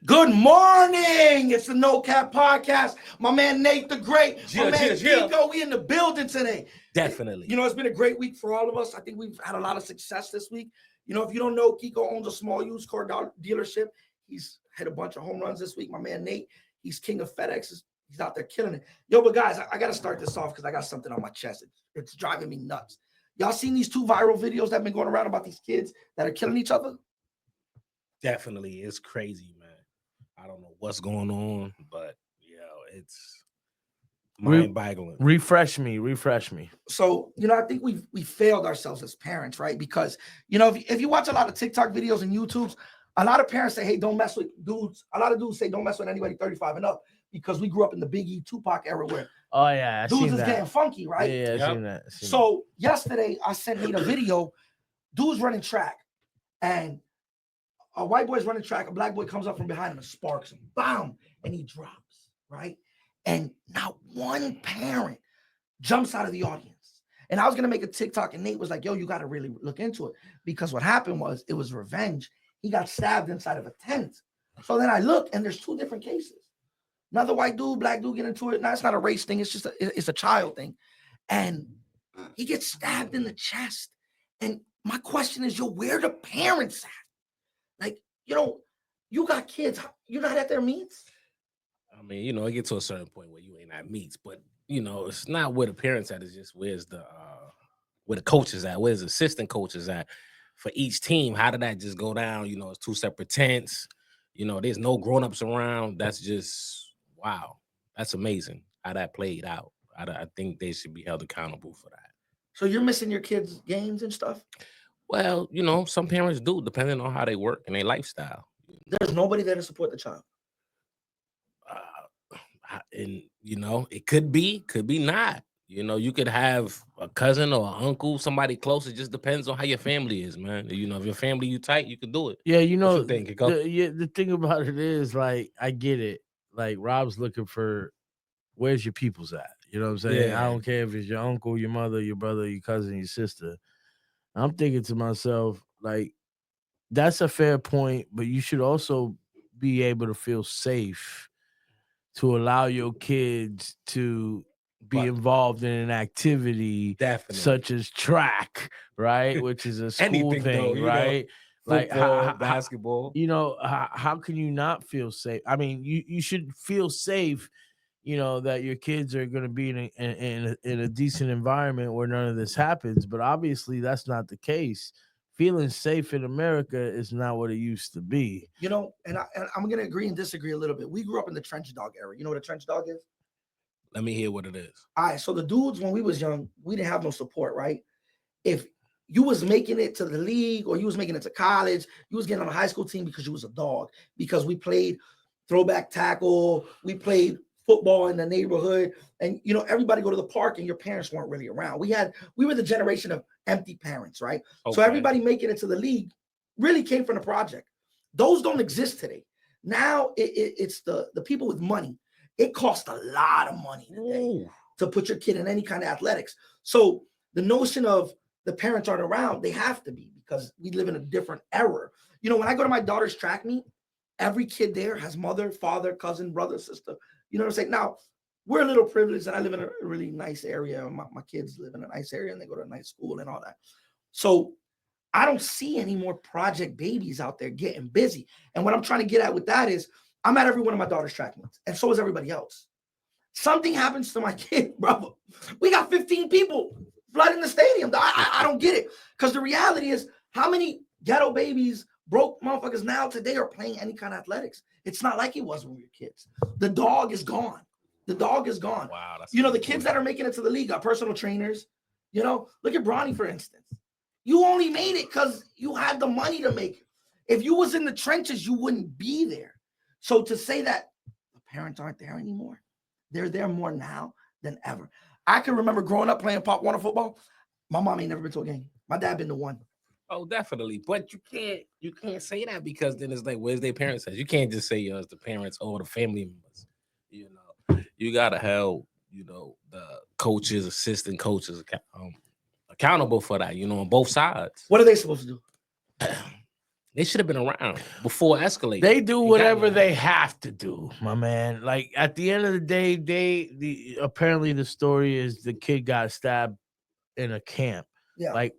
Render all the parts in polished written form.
Good morning. It's the No Cap Podcast. My man Nate the Great. My man Kiko. We in the building today. Definitely. You know, it's been a great week for all of us. I think we've had a lot of success this week. You know, if you don't know, Kiko owns a small used car dealership. He's hit a bunch of home runs this week. My man Nate, he's king of FedEx. He's out there killing it. Yo, but guys, I got to start this off because I got something on my chest. It's driving me nuts. Y'all seen these two viral videos that have been going around about these kids that are killing each other? Definitely. It's crazy, man. I don't know what's going on, but it's mind-boggling. Refresh me. So, you know, I think we failed ourselves as parents, right? Because, you know, if you watch a lot of TikTok videos and YouTubes, a lot of parents say, hey, don't mess with dudes. A lot of dudes say don't mess with anybody 35 and up because we grew up in the Biggie, Tupac era where dudes is getting funky, right? Yeah, I've seen that. So yesterday I sent Nate a video. Dudes running track, and a white boy's running track. A black boy comes up from behind him and sparks him, bam, and he drops, right? And not one parent jumps out of the audience. And I was gonna make a TikTok, and Nate was like, "Yo, you got to really look into it because what happened was it was revenge. He got stabbed inside of a tent." So then I look, and there's two different cases. Another white dude, black dude get into it. Now it's not a race thing. It's just it's a child thing, and he gets stabbed in the chest. And my question is, yo, where the parents at? Like, you know, you got kids. You're not at their meets. I mean, you know, it gets to a certain point where you ain't at meets, but you know, it's not where the parents at. It's just where the coaches at, where's the assistant coaches at for each team. How did that just go down? You know, it's two separate tents. You know, there's no grown-ups around. That's just wow. That's amazing how that played out. I think they should be held accountable for that. So you're missing your kids' games and stuff? Well, you know, some parents do, depending on how they work and their lifestyle. There's nobody there to support the child. And you know, it could be not. You know, you could have a cousin or an uncle, somebody close. It just depends on how your family is, man. You know, if your family you tight, you can do it. Yeah, you know, the thing about it is, like, I get it. Like, Rob's looking for where's your people's at. You know what I'm saying? Yeah. I don't care if it's your uncle, your mother, your brother, your cousin, your sister. I'm thinking to myself, like, that's a fair point, but you should also be able to feel safe to allow your kids to be involved in an activity such as track, right? Which is a school thing, though, right? Know, football, basketball. You know, how can you not feel safe? I mean, you should feel safe, you know, that your kids are going to be in a decent environment where none of this happens. But obviously, that's not the case. Feeling safe in America is not what it used to be. You know, and I'm going to agree and disagree a little bit. We grew up in the trench dog era. You know what a trench dog is? Let me hear what it is. All right, so the dudes, when we was young, we didn't have no support, right? If you was making it to the league or you was making it to college, you was getting on a high school team because you was a dog, because we played throwback tackle, we played football in the neighborhood, and you know, everybody go to the park and your parents weren't really around. We were the generation of empty parents, right? Okay. So everybody making it to the league really came from the project. Those don't exist today. Now it's the people with money. It costs a lot of money today to put your kid in any kind of athletics. So the notion of the parents aren't around, they have to be, because we live in a different era. You know, when I go to my daughter's track meet, every kid there has mother, father, cousin, brother, sister. You know what I'm saying? Now, we're a little privileged, and I live in a really nice area. My kids live in a nice area, and they go to a nice school and all that. So I don't see any more project babies out there getting busy. And what I'm trying to get at with that is, I'm at every one of my daughter's track meets, and so is everybody else. Something happens to my kid, brother. We got 15 people flooding the stadium. I don't get it. Because the reality is, how many ghetto babies, broke motherfuckers now today are playing any kind of athletics? It's not like it was when we were kids. The dog is gone. The dog is gone. Wow. You know, the kids that are making it to the league are personal trainers. You know, look at Bronny, for instance. You only made it because you had the money to make it. If you was in the trenches, you wouldn't be there. So to say that the parents aren't there anymore, they're there more now than ever. I can remember growing up playing Pop Warner football. My mom ain't never been to a game. My dad been to one. Oh, definitely. But you can't say that, because then it's like, where's their parents at? You can't just say it's the parents or the family members. You know, you gotta help, you know, the coaches, assistant coaches accountable for that, you know, on both sides. What are they supposed to do? They should have been around before escalating. They do It got whatever like they that. have to do, my man. Like at the end of the day, apparently the story is the kid got stabbed in a camp. Yeah. Like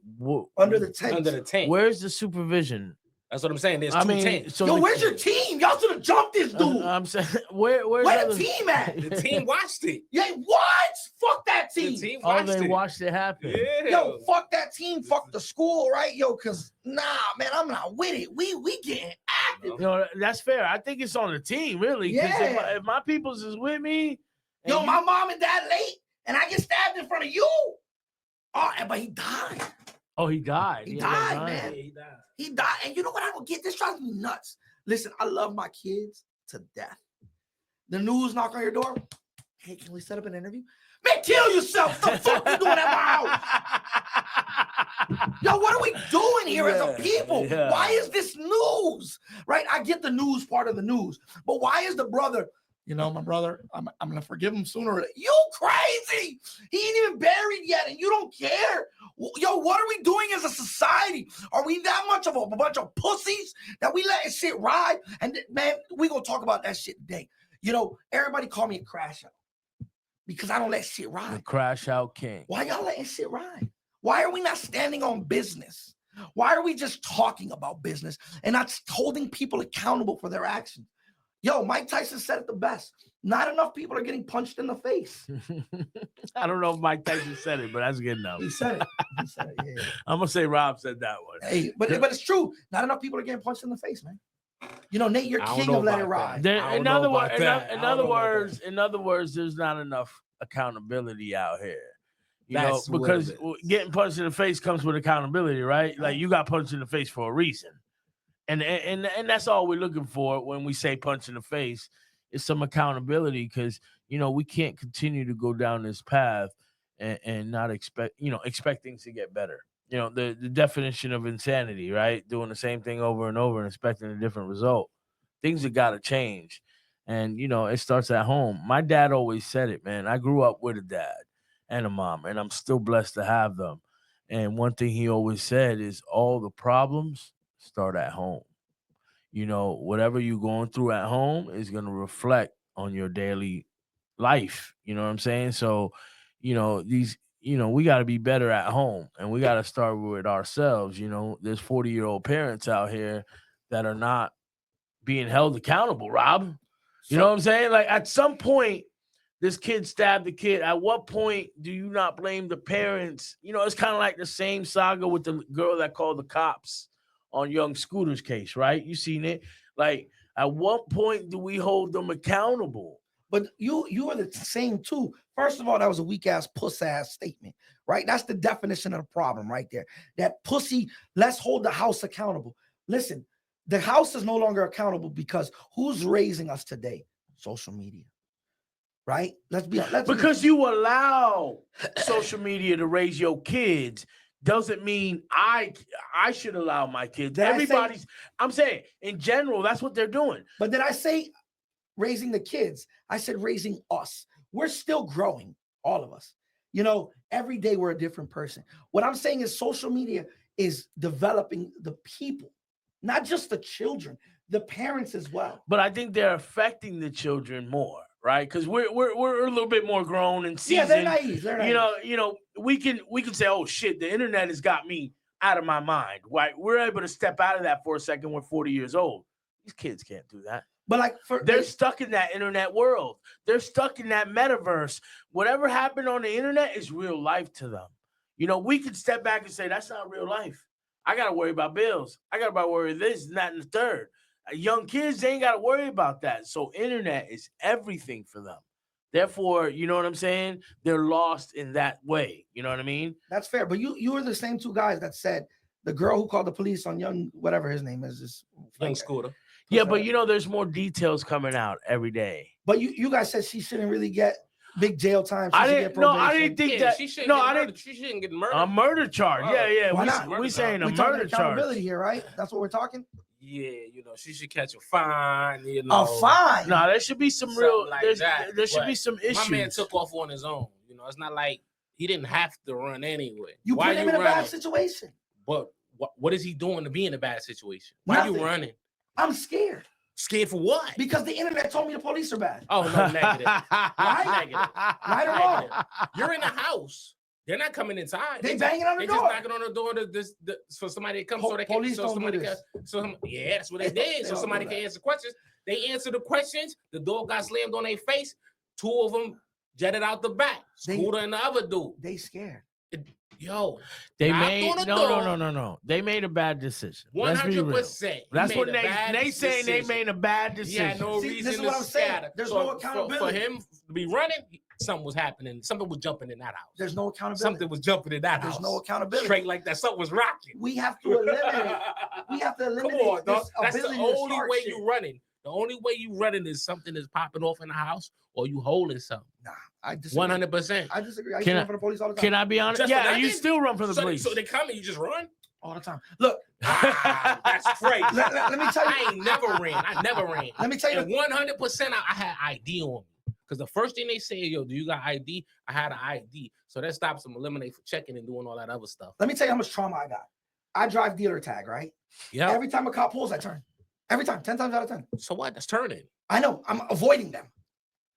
Under the tent. Under the tent. where's the supervision? That's what I'm saying. There's I two mean, tents. so Yo, the- where's your team? Y'all should have jumped this dude. I'm saying where's Where other- the team at? The team watched it. Yeah, what? Fuck that The team. team Oh, watched they it. watched it happen. Yeah. Yo, fuck that team. Fuck the school, right? Yo, cause nah, man, I'm not with it. We getting active. You know, that's fair. I think it's on the team, really. Because Yeah. if my peoples is with me, and Yo, you- my mom and dad late, and I get stabbed in front of you. Oh, but he died. oh, he died. He ended up died, dying. man. He died. He died. And you know what? I don't get this. Drives me nuts. Listen, I love my kids to death. The news knock on your door. Hey, can we set up an interview? Man, kill yourself. What the fuck you doing at my house? Yo, what are we doing here as a Yeah, people? yeah. Why is this news? Right? I get the news part of the news, but why is the brother? You know, my brother, I'm gonna forgive him sooner. Or later. You crazy? He ain't even buried yet, and you don't care. Yo, what are we doing as a society? Are we that much of a bunch of pussies that we let shit ride? And man, we gonna talk about that shit today. You know, everybody call me a crash out because I don't let shit The ride. crash out king. Why y'all letting shit ride? Why are we not standing on business? Why are we just talking about business and not holding people accountable for their actions? Yo, Mike Tyson said it the best. Not enough people are getting punched in the face. I don't know if Mike Tyson said it, but that's good enough. He said it. He said it. Yeah. I'm gonna say Rob said that one. Hey, but it's true. Not enough people are getting punched in the face, man. You know, Nate, you're I don't king know of let it about ride. that. I don't know about that. I don't know about that. In other words, there's not enough accountability out here. You know, That's what because it is. getting punched in the face comes with accountability, right? Like you got punched in the face for a reason, and that's all we're looking for when we say punch in the face. Is some accountability because you know we can't continue to go down this path and not expect things to get better. You know, the definition of insanity, right? Doing the same thing over and over and expecting a different result. Things have got to change. And, you know, it starts at home. My dad always said it, man. I grew up with a dad and a mom, and I'm still blessed to have them. And one thing he always said is all the problems start at home. You know, whatever you're going through at home is going to reflect on your daily life. You know what I'm saying? So, you know, we got to be better at home and we got to start with ourselves. You know, there's 40-year-old parents out here that are not being held accountable, Rob. You know what I'm saying? Like at some point, this kid stabbed the kid. At what point do you not blame the parents? You know, it's kind of like the same saga with the girl that called the cops on young Scooter's case, right? You seen it? Like, at what point do we hold them accountable? But you are the same too. First of all, that was a weak ass puss ass statement, right? That's the definition of the problem right there. That pussy, let's hold the house accountable. Listen, the house is no longer accountable because who's raising us today? Social media. Right? Because you allow social media to raise your kids doesn't mean I should allow my kids. I'm saying in general, that's what they're doing. But did I say raising the kids? I said raising us. We're still growing, all of us. You know, every day we're a different person. What I'm saying is social media is developing the people, not just the children, the parents as well. But I think they're affecting the children more, right? Because we're a little bit more grown and seasoned. Yeah, they're naive. You know, we can say, oh shit, the internet has got me out of my mind. Right? We're able to step out of that for a second. We're 40 years old. These kids can't do that. But like they're stuck in that internet world. They're stuck in that metaverse. Whatever happened on the internet is real life to them. You know, we can step back and say, that's not real life. I got to worry about bills. I got to worry this and that and the third. Young kids, they ain't got to worry about that. So internet is everything for them. Therefore, you know what I'm saying? They're lost in that way. You know what I mean? That's fair. But you were the same two guys that said the girl who called the police on young, whatever his name is, this young Scooter. Yeah, but you know, there's more details coming out every day. But you guys said she shouldn't really get big jail time. I didn't think that. She shouldn't get murdered. A murder charge. Yeah. Why not? We saying a we murder charge. Accountability here, right? That's what we're talking. Yeah, you know, she should catch a fine. You know, a fine. No, there should be some real. Like there should be some issues. My man took off on his own. You know, it's not like he didn't have to run anyway. You put him in a bad situation. But what is he doing to be in a bad situation? Why are you Nothing. running? I'm scared Scared for what? because the internet told me the police are bad. Oh, no, negative. Right? Negative. Right or wrong? Negative. You're in the house. They're not coming inside. They banging on the They door. just knocking on the door for somebody to come so they can. Police So don't somebody do can. this. Yeah, that's what they did. They So don't somebody do can that. answer questions. They answered the questions. The door got slammed on their face. 2 of them jetted out the back. Scooter and the other dude. They scared. Yo, They knocked made on the no. door. They made a bad decision. Let's be real. 100%. That's what they saying. They made a bad He decision. had no See, reason this is to what I'm saying. scatter. There's So no accountability. for him to be running. Something was happening. Something was jumping in that house. There's no accountability. Something was jumping in that house. There's no accountability. Straight like that. Something was rocking. We have to eliminate. We have to Come eliminate on, dog. this That's the ability to only start way shit. you running. The only way you running is something is popping off in the house or you holding something. Nah, I disagree. 100%. I disagree. I used Can to I- run for the police all the time. Can I be honest? Just for Yeah, you nothing? still run from the police. So they come and you just run? all the time. Look, Wow, that's crazy. let me tell you. I ain't never ran. I never ran. Let me tell you. And 100% I had ID on me. Because the first thing they say, yo, do you got ID? I had an ID. So that stops them eliminate for checking and doing all that other stuff. Let me tell you how much trauma I got. I drive dealer tag, right? Yeah. Every time a cop pulls, I turn. Every time, 10 times out of 10. So what? That's turning. I know. I'm avoiding them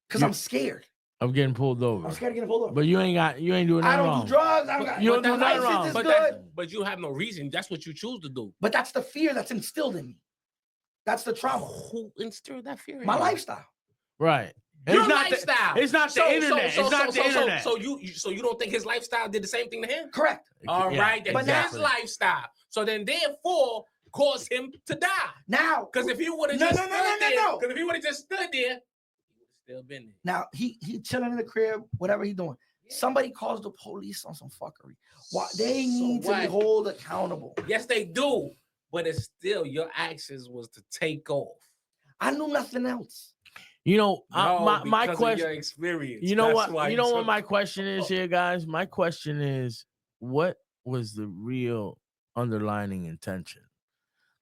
because You- I'm scared. I'm getting pulled over. I'm scared of getting pulled over. But you ain't doing I nothing don't wrong. do drugs. I don't got. You don't but do the nothing license wrong. is But, good. but you have no reason. That's what you choose to do. But that's the fear that's instilled in me. That's the trauma. Who instilled that fear? in My you? lifestyle. Right. Your It's not lifestyle. it's not the internet. It's not the internet. So you don't think his lifestyle did the same thing to him? Correct. All Yeah, right, then but his exactly. lifestyle. So then therefore caused him to die. Now, Because if he would have No, just no, no, stood no, no, there, no. because if he would have just stood there, he would have still been there. now he chilling in the crib, whatever he doing. Somebody calls the police on some fuckery. Why they So need to be what? held accountable. Yes, they do. But it's still your actions was to take off. I knew nothing else. You know, No, my because of question. your experience. You know That's what? why You know what took my it. question is here, guys. My question is, what was the real underlining intention,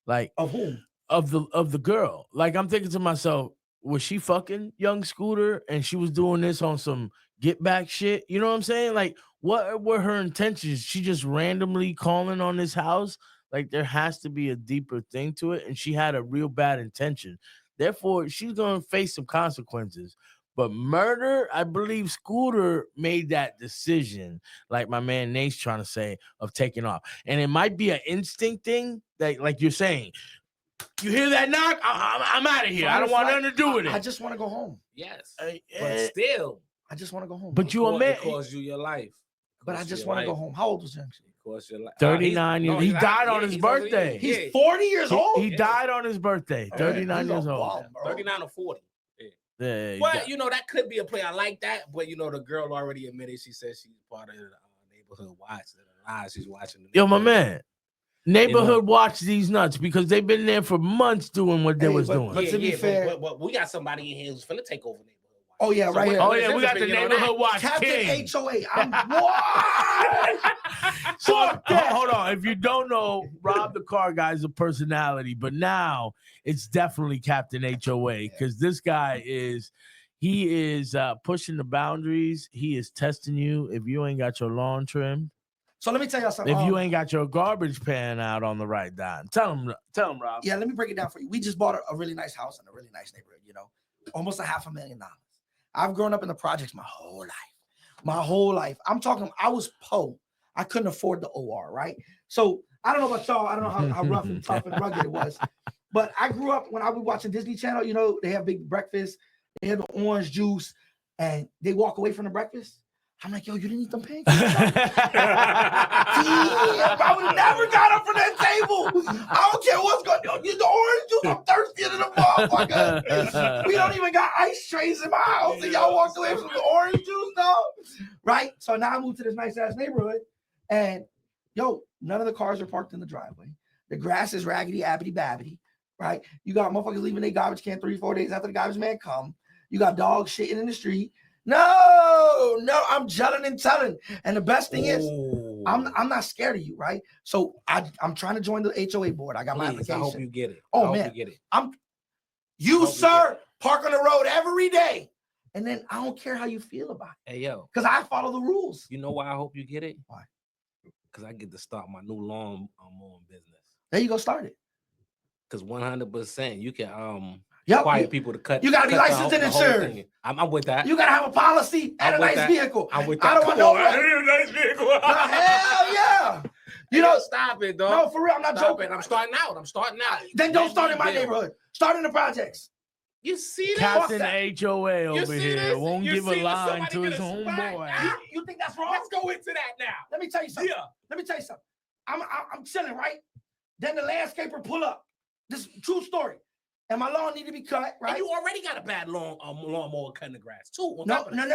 like Of whom? of the girl? Like I'm thinking to myself, was she fucking young Scooter and she was doing this on some get back shit? You know what I'm saying? Like, what were her intentions? She just randomly calling on this house? Like, there has to be a deeper thing to it, and she had a real bad intention. Therefore, she's gonna face some consequences. But murder, I believe Scooter made that decision, like my man Nate's trying to say, of taking off. And it might be an instinct thing that, like you're saying, you hear that knock? I'm out of here. I don't want nothing to do with it. I just want to go home. Yes. Eh, But still, I just want to go home. But you a it man. cost you your life. But I Cost just your want to go life. home. How old was him? It cost your life. 39 years. He died on his birthday. He's 40 years old. He died on his birthday, 39 He's a years old. bum, bro. 39 or 40. Yeah, he But died. you know that could be a play. I like that. But you know the girl already admitted. She said she's part of the neighborhood watch. That lies she's watching. The Yo, my neighborhood. man. Neighborhood watch these nuts because they've been there for months doing what they Hey, was but- doing. but to be fair- but we got somebody in here who's finna take over neighborhood watch. Oh, yeah, right here. Oh what is yeah, we his got the opinion on that? neighborhood watch Captain king. HOA. I'm what? So Fuck that. hold on. If you don't know, Rob the Car Guy is a personality, but now it's definitely Captain HOA because this guy is pushing the boundaries. He is testing you if you ain't got your lawn trimmed, So let me tell y'all something. if you ain't got your garbage pan out on the right dime. Tell him, Rob. Yeah, let me break it down for you. We just bought a really nice house in a really nice neighborhood, you know, almost $500,000. I've grown up in the projects my whole life. My whole life. I'm talking, I was poor. I couldn't afford the OR, right? So I don't know about y'all. I don't know how rough and tough and rugged it was. But I grew up when I was watching Disney Channel, you know, they have big breakfast, they have the orange juice, and they walk away from the breakfast. I'm like, yo, you didn't eat them pancakes? Damn, I would have never got up from that table. I don't care what's going on. Get the orange juice. I'm thirsty to the motherfucker. We don't even got ice trays in my house, and y'all walked away from the orange juice, no? Right? So now I moved to this nice ass neighborhood, and yo, none of the cars are parked in the driveway. The grass is raggedy, abbity babbity, right? You got motherfuckers leaving their garbage can 3-4 days after the garbage man come. You got dogs shitting in the street. No, I'm gelling and telling. And the best thing is, Ooh. I'm not scared of you, right? So I'm trying to join the HOA board. I got my Please, application. I hope you get it. Oh, I hope man. you get it. You, hope you sir, park on the road every day. And then I don't care how you feel about it. Hey yo, Because I follow the rules. you know why I hope you get it? Why? because I get to start my new lawn mowing business. There you go, start it. Because 100% you can Yep, require you- people to cut. you gotta be cut the licensed and the whole insured. thing. I'm with that. You gotta have a policy and a I'm with nice that. vehicle. I'm with I that. don't want Come no. on, I need a nice vehicle. No, hell yeah. You You know, know, stop it, dog. no, for real, I'm not Stop joking. it. I'm starting out. Then don't Let start me in my build. neighborhood. Start in the projects. You see this? Captain that. HOA You over see here this? won't You give a see line somebody to get his a own spot? boy. You think that's wrong? Let's go into that now. Let me tell you something. Yeah. Let me tell you something. I'm chilling, right? Then the landscaper pull up. This true story. And my lawn need to be cut, right? And you already got a bad lawnmower cutting the grass too. on No. top of that.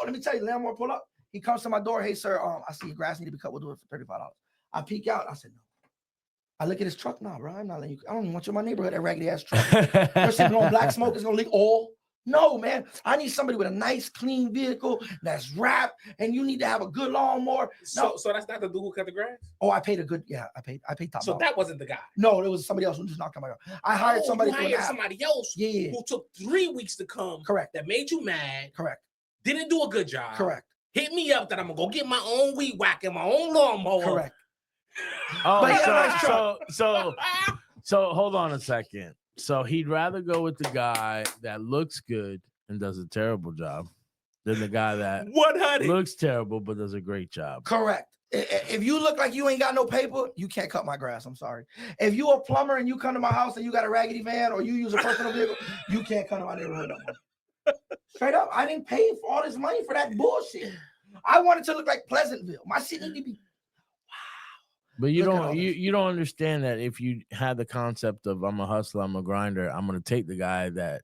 Let me tell you, landlord pull up. He comes to my door. Hey, sir, I see your grass need to be cut. We'll do it for $35. I peek out. I said, no. I look at his truck. No, bro, I'm not letting you. I don't even want you in my neighborhood, that raggedy ass truck. You're sitting on black smoke. It's gonna leak oil. No, man. I need somebody with a nice, clean vehicle that's wrapped, and you need to have a good lawnmower. No. So that's not the dude who cut the grass. Oh, I paid a good. Yeah, I paid top So dollar. that wasn't the guy. No, it was somebody else who just knocked on my door. I hired somebody. You for an hired app. somebody else. Yeah. Who took 3 weeks to come. Correct. That made you mad. Correct. Didn't do a good job. Correct. Hit me up that I'm gonna go get my own weed whacker, my own lawnmower. Correct. Oh, But yeah, so hold on a second. So he'd rather go with the guy that looks good and does a terrible job than the guy that 100. looks terrible but does a great job. Correct. If you look like you ain't got no paper, you can't cut my grass. I'm sorry. If you a plumber and you come to my house and you got a raggedy van or you use a personal vehicle, you can't come to my neighborhood. No more. Straight up, I didn't pay for all this money for that bullshit. I wanted to look like Pleasantville. My shit need to be. But you Look at all don't this. you don't understand that if you had the concept of I'm a hustler, I'm a grinder, I'm gonna take the guy that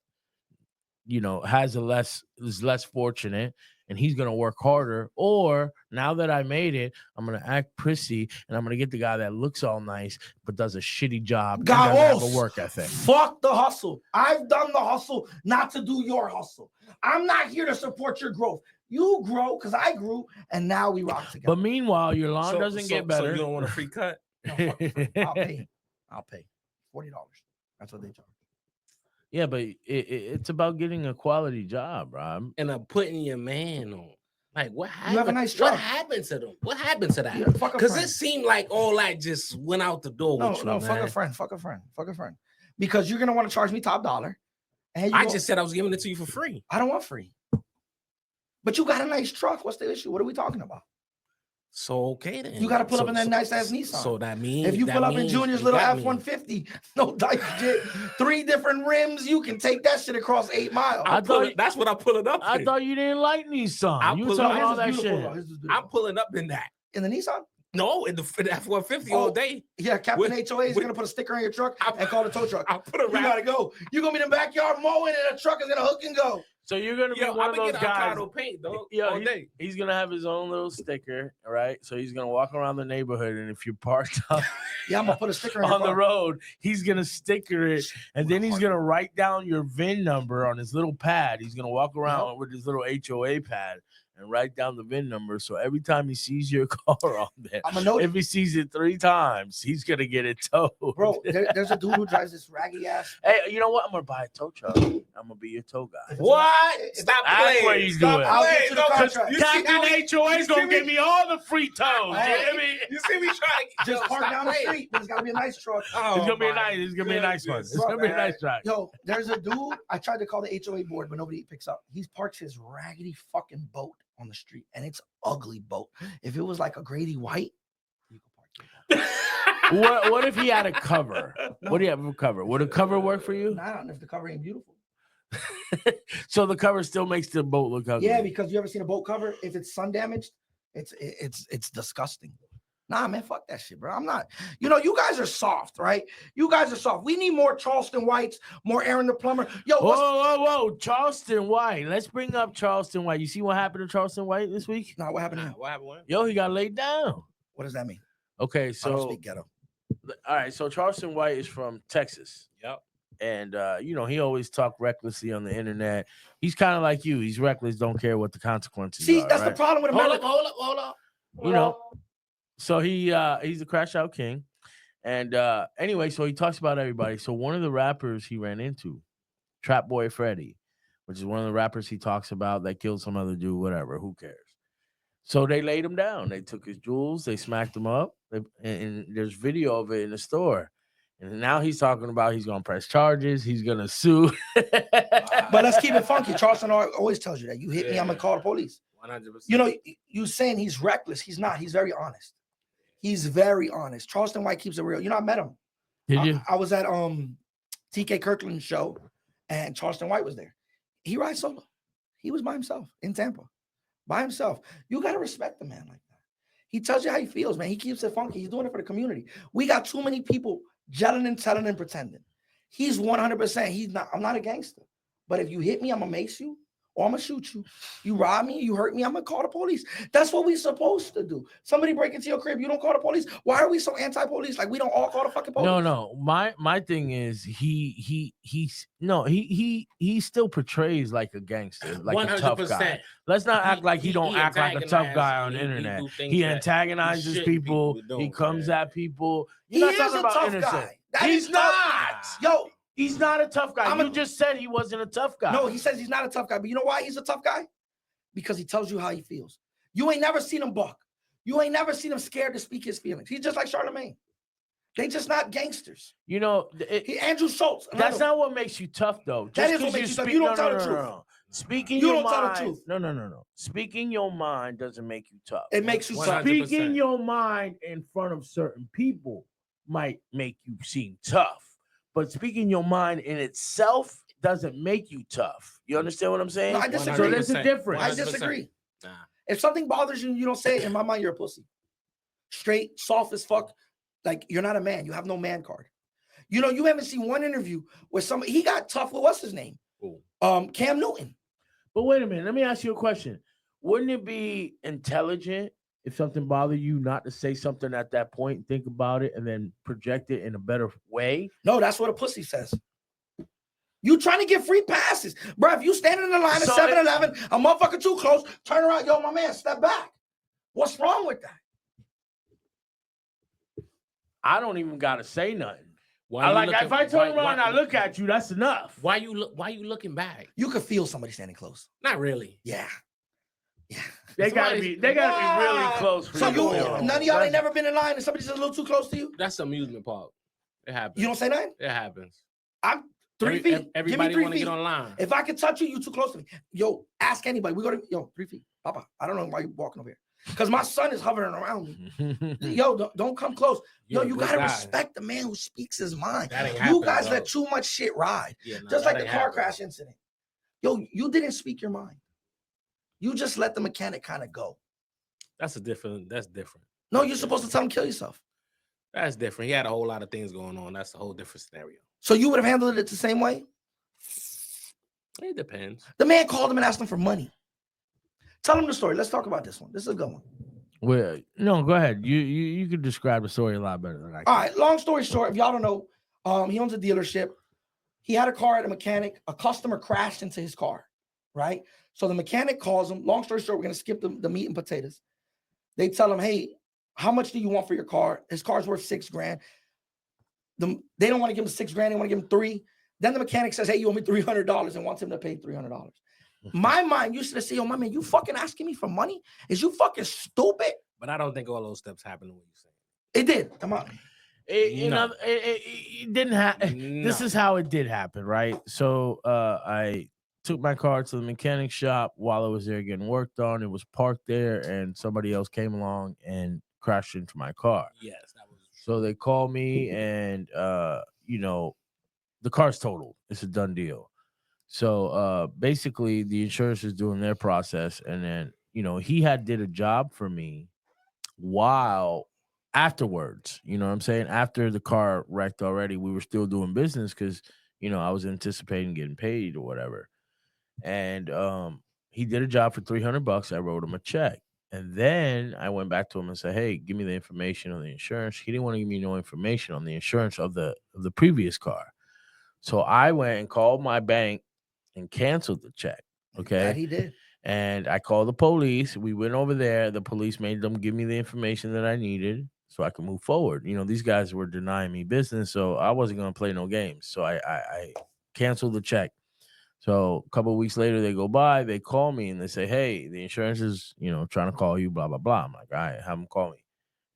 is less fortunate and he's gonna work harder. Or now that I made it, I'm gonna act prissy and I'm gonna get the guy that looks all nice but does a shitty job and doesn't have a work ethic. Fuck the hustle. I've done the hustle not to do your hustle. I'm not here to support your growth. You grow because I grew, and now we rock together. But meanwhile, your lawn doesn't get better. So you don't want a free cut? No, fuck the free. I'll pay. $40. That's what they charge. Yeah, but it's about getting a quality job, Rob. And I'm putting your man on. Like, what happened? You have a nice What truck. happened to them? What happened to that? Yeah, fuck a Because friend. it seemed like all that just went out the door with you, No, man. fuck a friend. Because you're gonna want to charge me top dollar. And I just said I was giving it to you for free. I don't want free. But you got a nice truck. What's the issue? What are we talking about? So okay then. You got to pull up in that nice ass Nissan. So that means if you pull up in Junior's little F-150, no dice shit, 3 different rims, you can take that shit across 8 miles. That's what I'm pulling up. I thought you didn't like Nissan. You were talking all that shit. I'm pulling up in that. In the Nissan? No, in the F-150 all day. Yeah, Captain HOA is gonna put a sticker on your truck and call it a tow truck. I'll put a You gotta go. You're gonna be in the backyard mowing, and the truck is gonna hook and go. So you're gonna be one of those guys. Paint, dog, all day. He's gonna have his own little sticker, all right? So he's gonna walk around the neighborhood, and if you're parked up, yeah, I'm gonna put a sticker on the road. He's gonna sticker it, and then he's gonna write down your VIN number on his little pad. He's gonna walk around with his little HOA pad and write down the VIN number. So every time he sees your car on there, if he sees it 3 times, he's gonna get it towed. Bro, there's a dude who drives this raggedy ass. Hey, you know what? I'm gonna buy a tow truck. I'm gonna be your tow guy. What? Stop playing. That's what he's doing. I'll get you the contract. Captain HOA is gonna give me all the free tows. You see me trying to just park down the street, but it's gotta be a nice truck. It's gonna be a nice one. It's gonna be a nice truck. Yo, there's a dude. I tried to call the HOA board, but nobody picks up. He parks his raggedy fucking boat on the street, and it's ugly boat. If it was like a Grady White, you could park your boat. What if he had a cover? What do you have for cover? Would a cover work for you? Nah, if the cover ain't beautiful. So the cover still makes the boat look ugly. Yeah, because you ever seen a boat cover? If it's sun damaged, it's disgusting. Nah, man, fuck that shit, bro. I'm not. You guys are soft, right? You guys are soft. We need more Charleston Whites, more Aaron the Plumber. Yo, whoa, Charleston White. Let's bring up Charleston White. You see what happened to Charleston White this week? No, what happened to him? What happened? Yo, he got laid down. What does that mean? Okay, I so don't speak ghetto. All right, so Charleston White is from Texas. Yep. And he always talk recklessly on the internet. He's kind of like you. He's reckless, don't care what the consequences See, are. that's right? the problem with America. Hold up. So he's a crash out king. And anyway, so he talks about everybody. So one of the rappers he ran into, Trap Boy Freddy, which is one of the rappers he talks about that killed some other dude, whatever, who cares? So they laid him down. They took his jewels. They smacked him up. And there's video of it in the store. And now he's talking about he's going to press charges. He's going to sue. But let's keep it funky. Charleston always tells you that. You hit me, I'm going to call the police. 100%. You know, you saying he's reckless. He's not. He's very honest. He's very honest. Charleston White keeps it real. You know, I met him. Did you? I was at TK Kirkland's show, and Charleston White was there. He rides solo. He was by himself in Tampa. By himself. You got to respect the man like that. He tells you how he feels, man. He keeps it funky. He's doing it for the community. We got too many people gelling and telling and pretending. He's 100%. He's not. I'm not a gangster. But if you hit me, I'm going to mace you or I'm going to shoot you. You rob me, you hurt me, I'm going to call the police. That's what we're supposed to do. Somebody break into your crib, you don't call the police. Why are we so anti-police? Like we don't all call the fucking police. No. My thing is he still portrays like a gangster, like a tough guy. Let's not act like he don't act like a tough guy on the internet. He antagonizes people. He comes at people. You're not talking about innocent. He's not. Yo, he's not a tough guy. You just said he wasn't a tough guy. No, he says he's not a tough guy. But you know why he's a tough guy? Because he tells you how he feels. You ain't never seen him buck. You ain't never seen him scared to speak his feelings. He's just like Charlemagne. They just not gangsters. You know, Andrew Schultz. That's not what makes you tough, though. That is what makes you tough. You don't tell the truth. Speaking your mind. No. Speaking your mind doesn't make you tough. It makes you tough. Speaking your mind in front of certain people might make you seem tough. But speaking your mind in itself doesn't make you tough. You understand what I'm saying? No, I disagree. So there's a difference. 100%. I disagree. Nah. If something bothers you, you don't say it. In my mind, you're a pussy. Straight, soft as fuck. Like, you're not a man. You have no man card. You know, you haven't seen one interview where somebody, he got tough with what's his name? Cam Newton. But wait a minute. Let me ask you a question. Wouldn't it be intelligent if something bothered you not to say something at that point, think about it, and then project it in a better way? No, that's what a pussy says. You trying to get free passes. Bro, if you standing in the line at 7-Eleven, a motherfucker too close, turn around, yo, my man, step back. What's wrong with that? I don't even got to say nothing. If I turn around and I look at you, that's enough. Why you looking back? You could feel somebody standing close. Not really. Yeah. They gotta be really close for so you. None of y'all ain't never been in line and somebody's a little too close to you? That's the amusement park. It happens. You don't say nothing? It happens. I'm 3 feet. Everybody want to get online. If I can touch you, you too close to me. Yo, ask anybody. We go to 3 feet. Papa, I don't know why you walking over here. Because my son is hovering around me. Yo, don't come close. Yo, you gotta respect the man who speaks his mind. You guys let too much shit ride. Just like the car crash incident. Yo, you didn't speak your mind. You just let the mechanic kind of go. That's different. No, you're supposed to tell him kill yourself. That's different. He had a whole lot of things going on. That's a whole different scenario. So you would have handled it the same way? It depends. The man called him and asked him for money. Tell him the story. Let's talk about this one. This is a good one. Well, no, go ahead. You could describe the story a lot better than I can. All right. Long story short, if y'all don't know, he owns a dealership. He had a car at a mechanic. A customer crashed into his car, right? So the mechanic calls him. Long story short, we're going to skip the meat and potatoes. They tell him, hey, how much do you want for your car? His car's worth $6,000. They don't want to give him $6,000. They want to give him $3,000. Then the mechanic says, hey, you owe me $300 and wants him to pay $300. My mind used to say, oh, my man, you fucking asking me for money? Is you fucking stupid? But I don't think all those steps happened when you say it did. Come on. It didn't happen. No. This is how it did happen, right? So I took my car to the mechanic shop while I was there getting worked on. It was parked there, and somebody else came along and crashed into my car. Yes, that was. So they called me, and the car's totaled. It's a done deal. So basically, the insurance is doing their process, and then he did a job for me while afterwards. You know what I'm saying? After the car wrecked already, we were still doing business because I was anticipating getting paid or whatever. And he did a job for $300. I wrote him a check, and then I went back to him and said, "Hey, give me the information on the insurance." He didn't want to give me no information on the insurance of the previous car, so I went and called my bank and canceled the check. Okay, that he did. And I called the police. We went over there. The police made them give me the information that I needed so I could move forward. These guys were denying me business, so I wasn't going to play no games. So I canceled the check. So a couple of weeks later, they go by, they call me and they say, hey, the insurance is, trying to call you, blah, blah, blah. I'm like, all right, have them call me.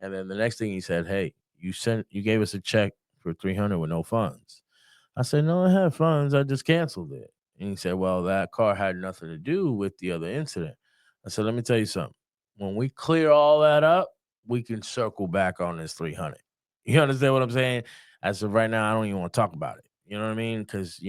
And then the next thing he said, hey, you gave us a check for $300 with no funds. I said, no, I had funds. I just canceled it. And he said, well, that car had nothing to do with the other incident. I said, let me tell you something. When we clear all that up, we can circle back on this 300. You understand what I'm saying? As of right now, I don't even want to talk about it. You know what I mean? Because,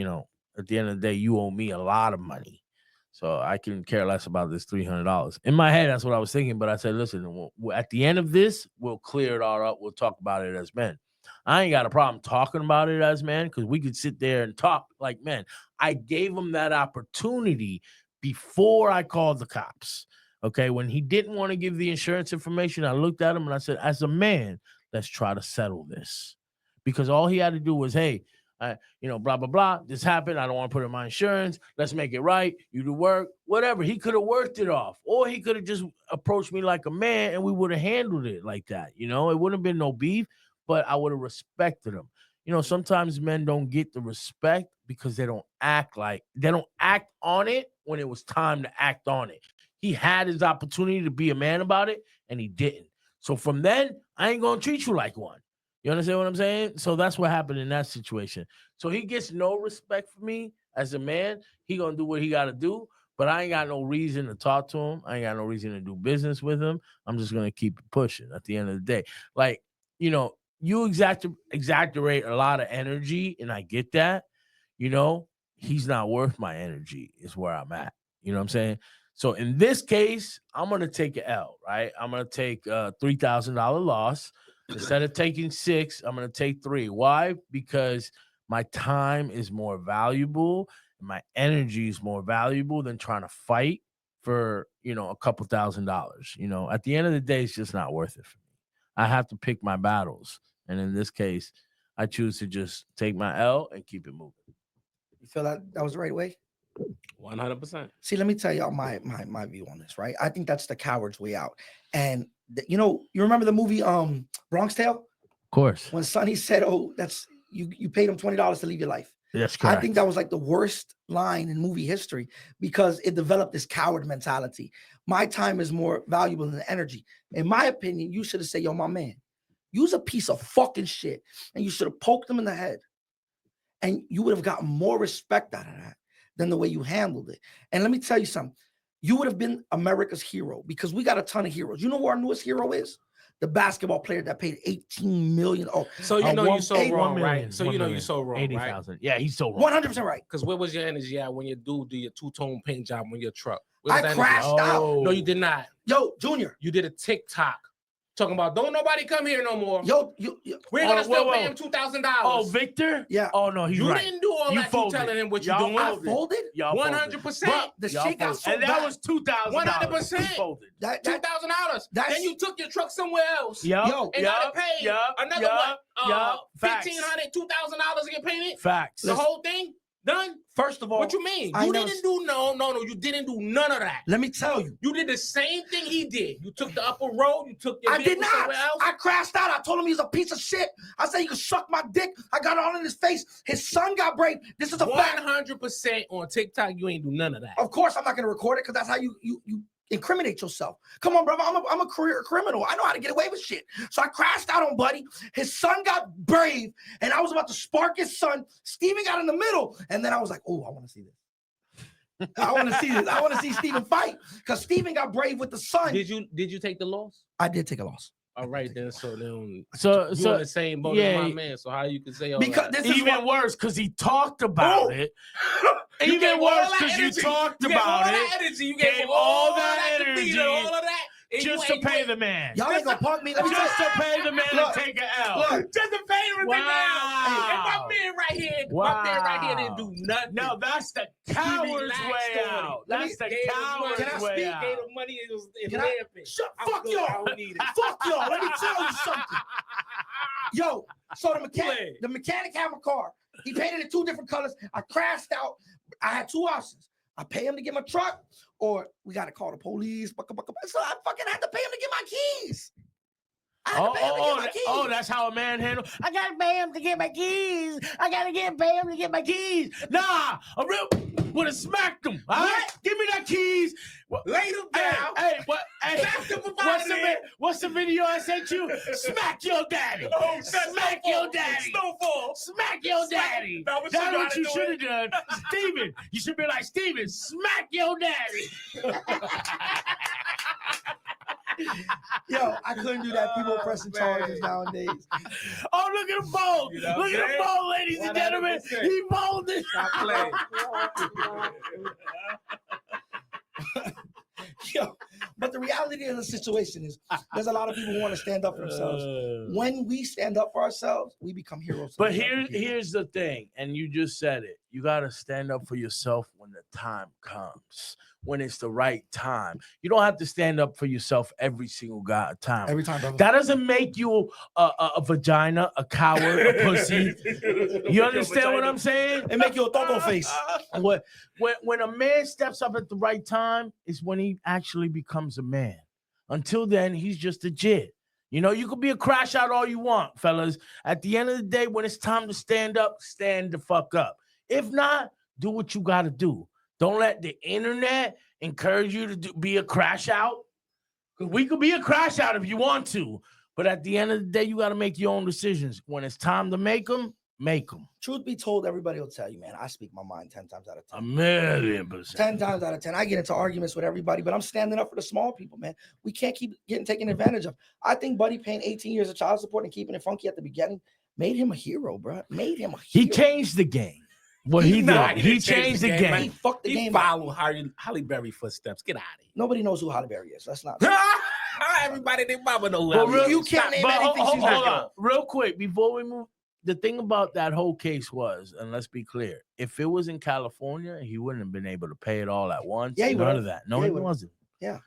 at the end of the day, you owe me a lot of money. So I can care less about this $300. In my head, that's what I was thinking. But I said, listen, at the end of this, we'll clear it all up. We'll talk about it as men. I ain't got a problem talking about it as men because we could sit there and talk like men. I gave him that opportunity before I called the cops. Okay, when he didn't want to give the insurance information, I looked at him and I said, as a man, let's try to settle this. Because all he had to do was, hey, blah, blah, blah. This happened. I don't want to put in my insurance. Let's make it right. You do work, whatever. He could have worked it off. Or he could have just approached me like a man and we would have handled it like that. It wouldn't have been no beef, but I would have respected him. Sometimes men don't get the respect because they don't act on it when it was time to act on it. He had his opportunity to be a man about it, and he didn't. So from then, I ain't going to treat you like one. You understand what I'm saying? So that's what happened in that situation. So he gets no respect for me as a man. He going to do what he got to do, but I ain't got no reason to talk to him. I ain't got no reason to do business with him. I'm just going to keep pushing at the end of the day. Like, you exaggerate a lot of energy, and I get that. He's not worth my energy is where I'm at. You know what I'm saying? So in this case, I'm going to take an L, right? I'm going to take a $3,000 loss. Instead of taking 6, I'm going to take 3. Why? Because my time is more valuable and my energy is more valuable than trying to fight for, a couple $1,000. At the end of the day, it's just not worth it for me. I have to pick my battles. And in this case, I choose to just take my L and keep it moving. You feel that was the right way? 100%. See, let me tell y'all my view on this, right? I think that's the coward's way out. And you remember the movie Bronx Tale? Of course. When Sonny said, "Oh, that's you paid him $20 to leave your life." That's correct. I think that was like the worst line in movie history because it developed this coward mentality. My time is more valuable than the energy. In my opinion, you should have said, "Yo, my man, you's a piece of fucking shit," and you should have poked him in the head, and you would have gotten more respect out of that than the way you handled it. And let me tell you something. You would have been America's hero because we got a ton of heroes. You know who our newest hero is? The basketball player that paid $18 million. Oh, so you're so wrong, right? So you're so wrong, 80,000. Right? Yeah, he's so wrong. 100% right. Because where was your energy at when you do your two-tone paint job on your truck? I crashed out. No, you did not. Yo, Junior. You did a TikTok. Talking about don't nobody come here no more. Yo, we're gonna still pay him $2,000. Oh, Victor? Yeah. Oh no, he's you right. You didn't do all that. You telling him what you doing? I folded. 100%. The shit got so and that was $2,000. 100%. $2,000. Then you took your truck somewhere else. And gotta pay another what? $1,500, $2,000 to get painted. Facts. The whole thing done. First of all, what you mean? You didn't do no. You didn't do none of that. Let me tell you. You did the same thing he did. You took the upper road. You took your I did not. Somewhere else. I crashed out. I told him he was a piece of shit. I said you can suck my dick. I got it all in his face. His son got brave. This is a fact. 100% on TikTok. You ain't do none of that. Of course, I'm not gonna record it because that's how you incriminate yourself. Come on, brother. I'm a career criminal. I know how to get away with shit. So I crashed out on Buddy. His son got brave, and I was about to spark his son. Steven got in the middle, and then I was like, "Oh, I want to see this. I want to see this. I want to see Steven fight because Steven got brave with the son." Did you take the loss? I did take a loss. All right, then. So then, so you in the same boat as my man. So how you can say all because that? This is even worse because he talked about it. Even worse because you talked about it. You gave all that energy, all of that. Just to pay the man. Y'all ain't gonna punk me. Just to pay the man and take an L. Just to pay the man. And my man right here didn't do nothing. No, that's the coward's way out. That's the coward's way out. Gave him money. It was laughing. Fuck y'all. Fuck y'all. Let me tell you something. Yo, so the mechanic have a car. He painted it 2 different colors. I crashed out. I had 2 options. I pay him to get my truck, or we got to call the police. So I fucking had to pay him to get my keys. Oh, that's how a man handles. I gotta pay him to get my keys. I gotta pay him to get my keys. Nah, a real would have smacked him. All right? Give me that keys. Lay them down. Hey, what? Hey, Smack them about it. what's the video I sent you? Smack your daddy. Oh, Smack your daddy. Snowfall. Smack your daddy. Now what That's you what gotta you do should have done. Steven, you should be like, Steven, smack your daddy. Yo, I couldn't do that. People pressing charges nowadays. Oh, look at him bold. You know what Look at I'm him bold, ladies and gentlemen. 100%. He bolded. Stop playing. Yo, but the reality of the situation is there's a lot of people who want to stand up for themselves. When we stand up for ourselves, we become heroes. But here's the thing, and you just said it. You got to stand up for yourself when the time comes, when it's the right time. You don't have to stand up for yourself every single time. Every time, brother. That doesn't make you a vagina, a coward, a pussy. You understand what I'm saying? It make you a toto face. When a man steps up at the right time is when he actually becomes a man. Until then, he's just a jit. You know, you could be a crash out all you want, fellas. At the end of the day, when it's time to stand up, stand the fuck up. If not, do what you got to do. Don't let the internet encourage you to be a crash out. Because we could be a crash out if you want to. But at the end of the day, you got to make your own decisions. When it's time to make them, make them. Truth be told, everybody will tell you, man, I speak my mind 10 times out of 10. 1,000,000%. 10 times out of 10. I get into arguments with everybody, but I'm standing up for the small people, man. We can't keep getting taken advantage of. I think Buddy paying 18 years of child support and keeping it funky at the beginning made him a hero, bro. Made him a hero. He changed the game. What he Nah, did, he he changed the game. He fucked the He game up. followed Halle Berry footsteps. Get out of here. Nobody knows who Halle Berry is. That's not. Everybody, their mama know who But Halle real, Berry you is. can't Stop. name But anything she's hold not on, real quick before we move. The thing about that whole case was, and let's be clear, if it was in California, he wouldn't have been able to pay it all at once. Yeah, he none would've. of that. No, Yeah, he it would've. wasn't. Yeah.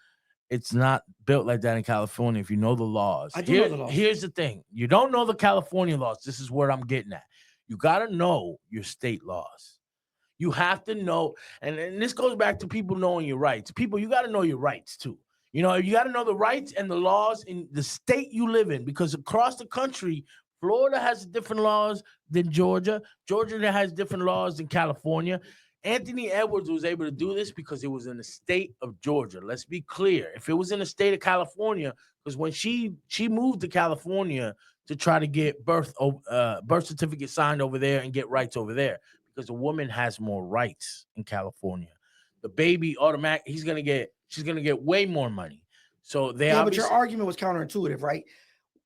It's not built like that in California. If you know the laws, I do know the laws. Here's the thing: you don't know the California laws. This is where I'm getting at. You got to know your state laws. You have to know, and this goes back to people knowing your rights. People, you got to know your rights too. You know, you got to know the rights and the laws in the state you live in, because across the country, Florida has different laws than Georgia. Georgia has different laws than California. Anthony Edwards was able to do this because it was in the state of Georgia. Let's be clear. If it was in the state of California, because when she moved to California to try to get birth certificate signed over there and get rights over there, because a woman has more rights in California. The baby she's gonna get way more money. So they Yeah, but your argument was counterintuitive, right?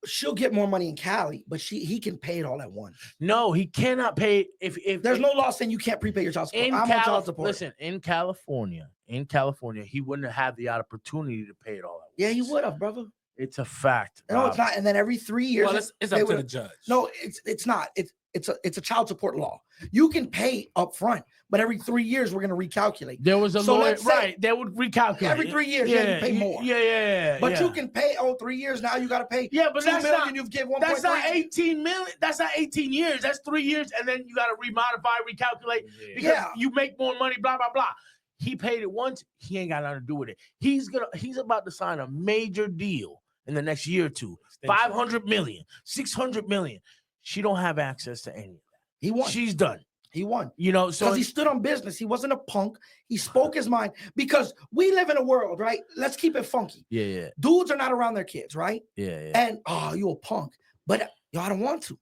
She'll get more money in Cali, but he can pay it all at once. No, he cannot pay if There's no law saying you can't prepay your child support. I'm on child support. Listen, in California, he wouldn't have had the opportunity to pay it all at once. Yeah, he would have, brother. It's a fact. No, Rob. it's not. And then every 3 years, Well, it's up to the judge. No, it's not. It's a child support law. You can pay up front, but every 3 years we're going to recalculate. There was a So lawyer, let's say right? They would recalculate every 3 years. Yeah, you pay more. Yeah. But you can pay 3 years now. You got to pay. Yeah, but $2 that's million, not. You've given 1.3. That's not 18 million. That's not 18 years. That's 3 years, and then you got to remodify, recalculate because you make more money. Blah blah blah. He paid it once. He ain't got nothing to do with it. He's about to sign a major deal in the next year or two. 500 million, 600 million. She don't have access to any of that. He won. She's done. He won. You know, so because he stood on business. He wasn't a punk. He spoke his mind. Because we live in a world, right? Let's keep it funky. Yeah. Dudes are not around their kids, right? Yeah. And you a punk, but I don't want to.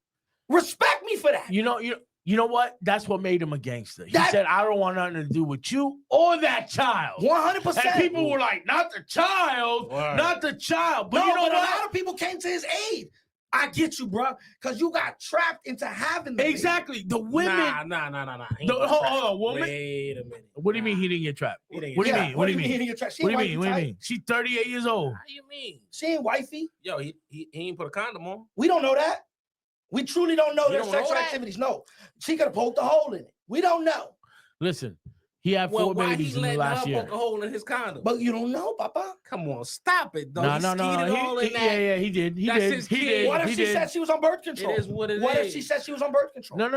Respect me for that. You know what? That's what made him a gangster. He said, "I don't want nothing to do with you or that child." 100%. And people were like, "Not the child, not the child." But a lot of people came to his aid. I get you, bro, because you got trapped into having the exactly baby. the women. Nah. Hold on, woman. Wait a minute. What do you mean he didn't get trapped? He didn't What do get you trapped. mean? What do you mean? He didn't get trapped? What do you mean? She's 38 years old. How you mean? She ain't wifey. Yo, he ain't put a condom on. We don't know that. We truly don't know You their don't know sexual that? activities. No, she could have poked a hole in it. We don't know. Listen, he had 4 babies in the last year. Poke a hole in his condom? But you don't know, Papa. Come on, stop it, though. No. Yeah, He did. His kid. What if she said she was on birth control? It is what it What is. if she said she was on birth control? No.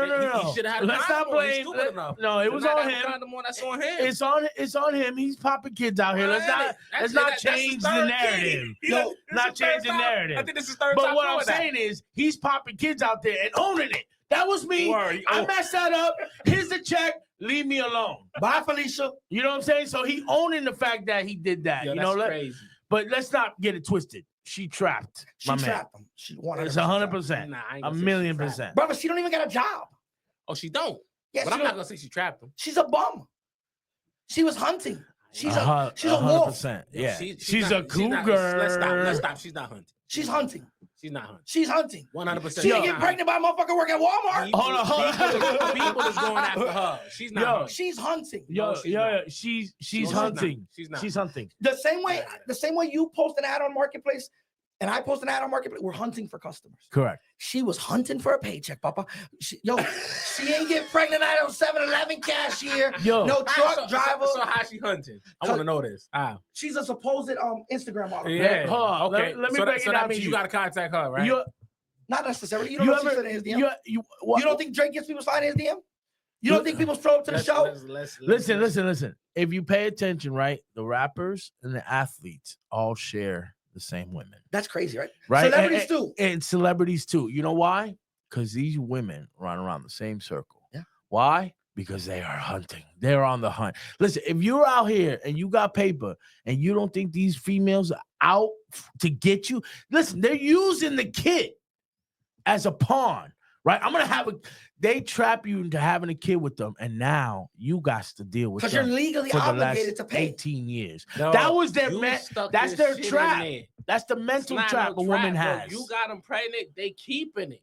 He should have had a Let's not condom on. He's blame. stupid enough. No, it was To not on have a him. condom on, that's on him. It's on him. He's popping kids out here. Let's not change the narrative. Not change the narrative. I think this is third But time what I'm doing that. saying is he's popping kids out there and owning it. That was me. Word. I Oh. messed that up. Here's the check. Leave me alone. Bye, Felicia. You know what I'm saying? So he owning the fact that he did that. Yo, you that's know, crazy. but let's not get it twisted. She trapped She my man. trapped him. She 100%. It's trapped him. 100%. Nah, I ain't A gonna say she million trapped him. percent. Brother, she don't even got a job. Oh, she don't. Yeah, But she I'm not don't- gonna say she trapped him. she's a bum. She was hunting. She's a Uh-huh, she's a wolf. 100%. Yo, Yeah, she- she's not- a cougar. Let's stop. Let's stop. She's not hunting. She's hunting. She's not hunting. She's hunting. 100%. She ain't getting pregnant by a motherfucker working at Walmart. Hold on. People is going after her. She's not. Yo, hunting. She's hunting. Yo, No, she's yo, not. she's not. hunting. She's not. She's hunting. The same way you post an ad on Marketplace and I post an ad on Marketplace, we're hunting for customers. Correct. She was hunting for a paycheck, Papa. She ain't getting pregnant at a 7-Eleven cashier. Yo, No truck driver. So how she hunting? I want to know this. She's a supposed Instagram model. Yeah. hold on. Okay. Let me so break so it that down means to you you. got to contact her, right? You, Not necessarily. You don't you know if she ever, slid in his DM. what- You don't think Drake gets people sliding in his DM? You don't think people throw up to the show? Listen. If you pay attention, right, the rappers and the athletes all share the same women, That's crazy, right? right? Celebrities too. And celebrities too. You know why? Because these women run around the same circle. Yeah. Why? Because they are hunting. They're on the hunt. Listen, if you're out here and you got paper and you don't think these females are out to get you, listen, they're using the kid as a pawn, right? They trap you into having a kid with them, and now you got to deal with Because you're them legally for the last obligated to pay. 18 years. No, That was their you man. stuck That's this their shit in trap. there. That's the It's mental not trap no a woman bro. has. You got them pregnant. They keeping it.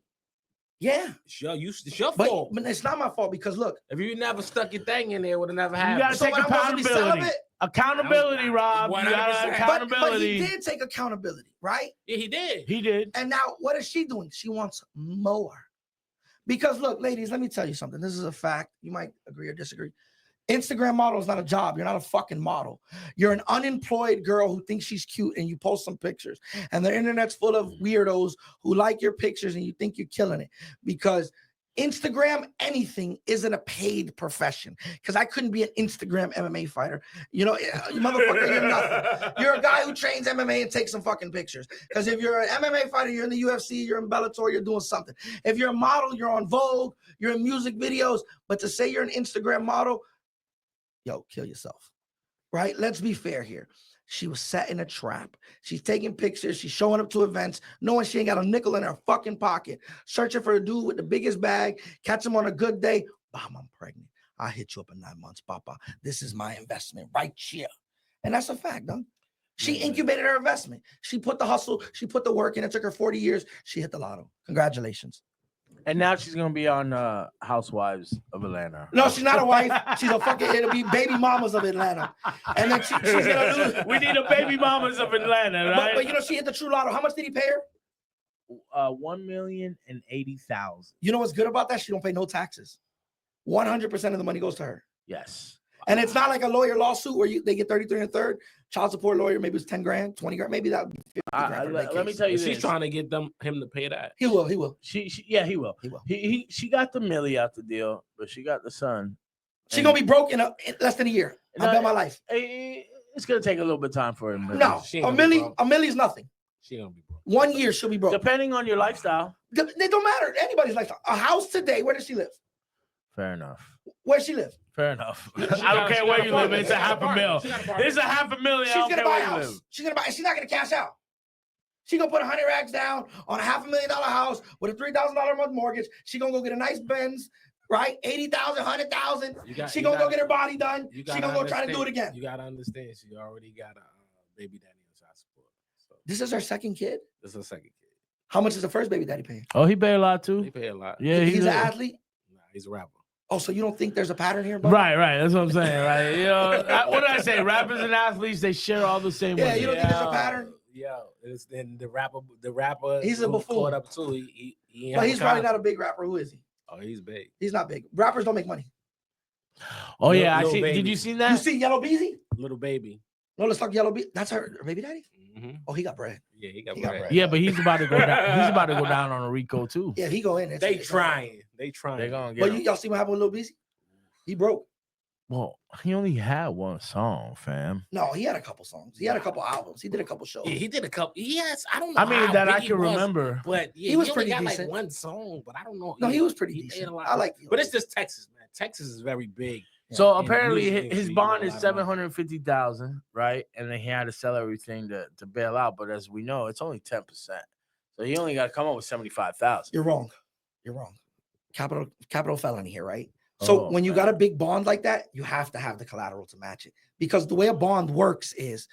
Yeah. It's your fault. But it's not my fault because look, If you never stuck your thing in there, it would have never You happened. gotta so take when I'm supposed to be accountability. celibate, Accountability, Rob. You 100%. got accountability. but he did take accountability, right? Yeah, he did. He did. And now what is she doing? She wants more. Because look, ladies, let me tell you something. This is a fact. You might agree or disagree. Instagram model is not a job. You're not a fucking model. You're an unemployed girl who thinks she's cute and you post some pictures. And the internet's full of weirdos who like your pictures and you think you're killing it. Because Instagram anything isn't a paid profession. Because I couldn't be an Instagram MMA fighter. You know, you motherfucker, you're nothing. You're a guy who trains MMA and takes some fucking pictures. Because if you're an MMA fighter, you're in the UFC, you're in Bellator, you're doing something. If you're a model, you're on Vogue, you're in music videos. But to say you're an Instagram model, yo, kill yourself, right? Let's be fair here. She was set in a trap. She's taking pictures. She's showing up to events, knowing she ain't got a nickel in her fucking pocket, searching for a dude with the biggest bag, catch him on a good day. Bam, I'm pregnant. I'll hit you up in 9 months, Papa. This is my investment right here. And that's a fact, dog. She incubated her investment. She put the hustle. She put the work in. It took her 40 years. She hit the lotto. Congratulations. And now she's gonna be on Housewives of Atlanta. No, she's not a wife. She's a fucking, it'll be baby mamas of Atlanta. And then she's gonna do. We need a baby mamas of Atlanta, right? But you know, she hit the true lotto. How much did he pay her? 1,080,000. You know what's good about that? She don't pay no taxes. 100% of the money goes to her. Yes. And it's not like a lawyer lawsuit where they get 33 and a third. Child support lawyer, maybe it's 10 grand, 20 grand. Maybe that would be 50 grand. for that Let me case. tell you She's this. trying to get him to pay that. He will. He will. Yeah, he will. He will. She got the millie out the deal, but she got the son. She's going to be broke in less than a year. I bet my life. It's gonna take a little bit of time for him. No, She ain't a gonna be milli, broke. a millie's nothing. She gonna be broke. 1 year she'll be broke. Depending on your lifestyle. They don't matter. Anybody's lifestyle. A house today. Where does she live? Fair enough. Where she live? Fair enough. She I don't got- care she where got you a live. apartment. It's a She got half an a mil. apartment. She got an apartment. It's a $500,000. She's I don't gonna care buy where a you house. live. She's gonna buy. She's not gonna cash out. She's gonna put 100 racks down on a $500,000 house with a $3,000 a month mortgage. She's gonna go get a nice Benz, right? 80,000, 100,000. She's gonna go get her body done. She's gonna go try to do it again. You gotta understand. She already got a baby daddy on child support. So This is her second kid. this is her second kid. How much is the first baby daddy paying? Oh, he paid a lot He too. pay a lot. Yeah, He's an athlete. Nah, he's a rapper. Oh, so you don't think there's a pattern here, bro? Right. That's what I'm saying. Right. You know, what did I say? Rappers and athletes, they share all the same. Yeah, money. you don't think there's a pattern? Yo, it's then the rapper. He's a who buffoon. caught up too. He ain't But have he's a probably not contract. a big rapper. Who is he? Oh, he's big. He's not big. Rappers don't make money. Oh yeah, I Lil see. Did Baby. you see You that? see Yellow Beezy? Little baby. No, let's talk Yellow Beezy. That's her baby daddy? Mm-hmm. Oh, he got bread. Yeah, he got He got bread. bread. Yeah, but he's about to go down. He's about to go down on a Rico too. Yeah, if he go in. They trying. They trying. They're gonna get But him. y'all see what happened with Lil Beezy? He broke. Well, he only had one song, fam. No, he had a couple songs. He had a couple albums. He did a couple shows. Yeah, he did a couple. Yes, I don't know. I mean, how that big I he can was, remember. but yeah, He was only pretty got decent. like one song, but I don't know. No, he was pretty he ate decent. a lot. I like, But it's just Texas, man. Texas is very big. So in the apparently music his industry, bond you is know, a lot of money. $750,000, right? And then he had to sell everything to bail out. But as we know, it's only 10%. So he only got to come up with 75,000. You're wrong. You're wrong. Capital felony here, right? So Oh, when you man. got a big bond like that, you have to have the collateral to match it. Because the way a bond works is,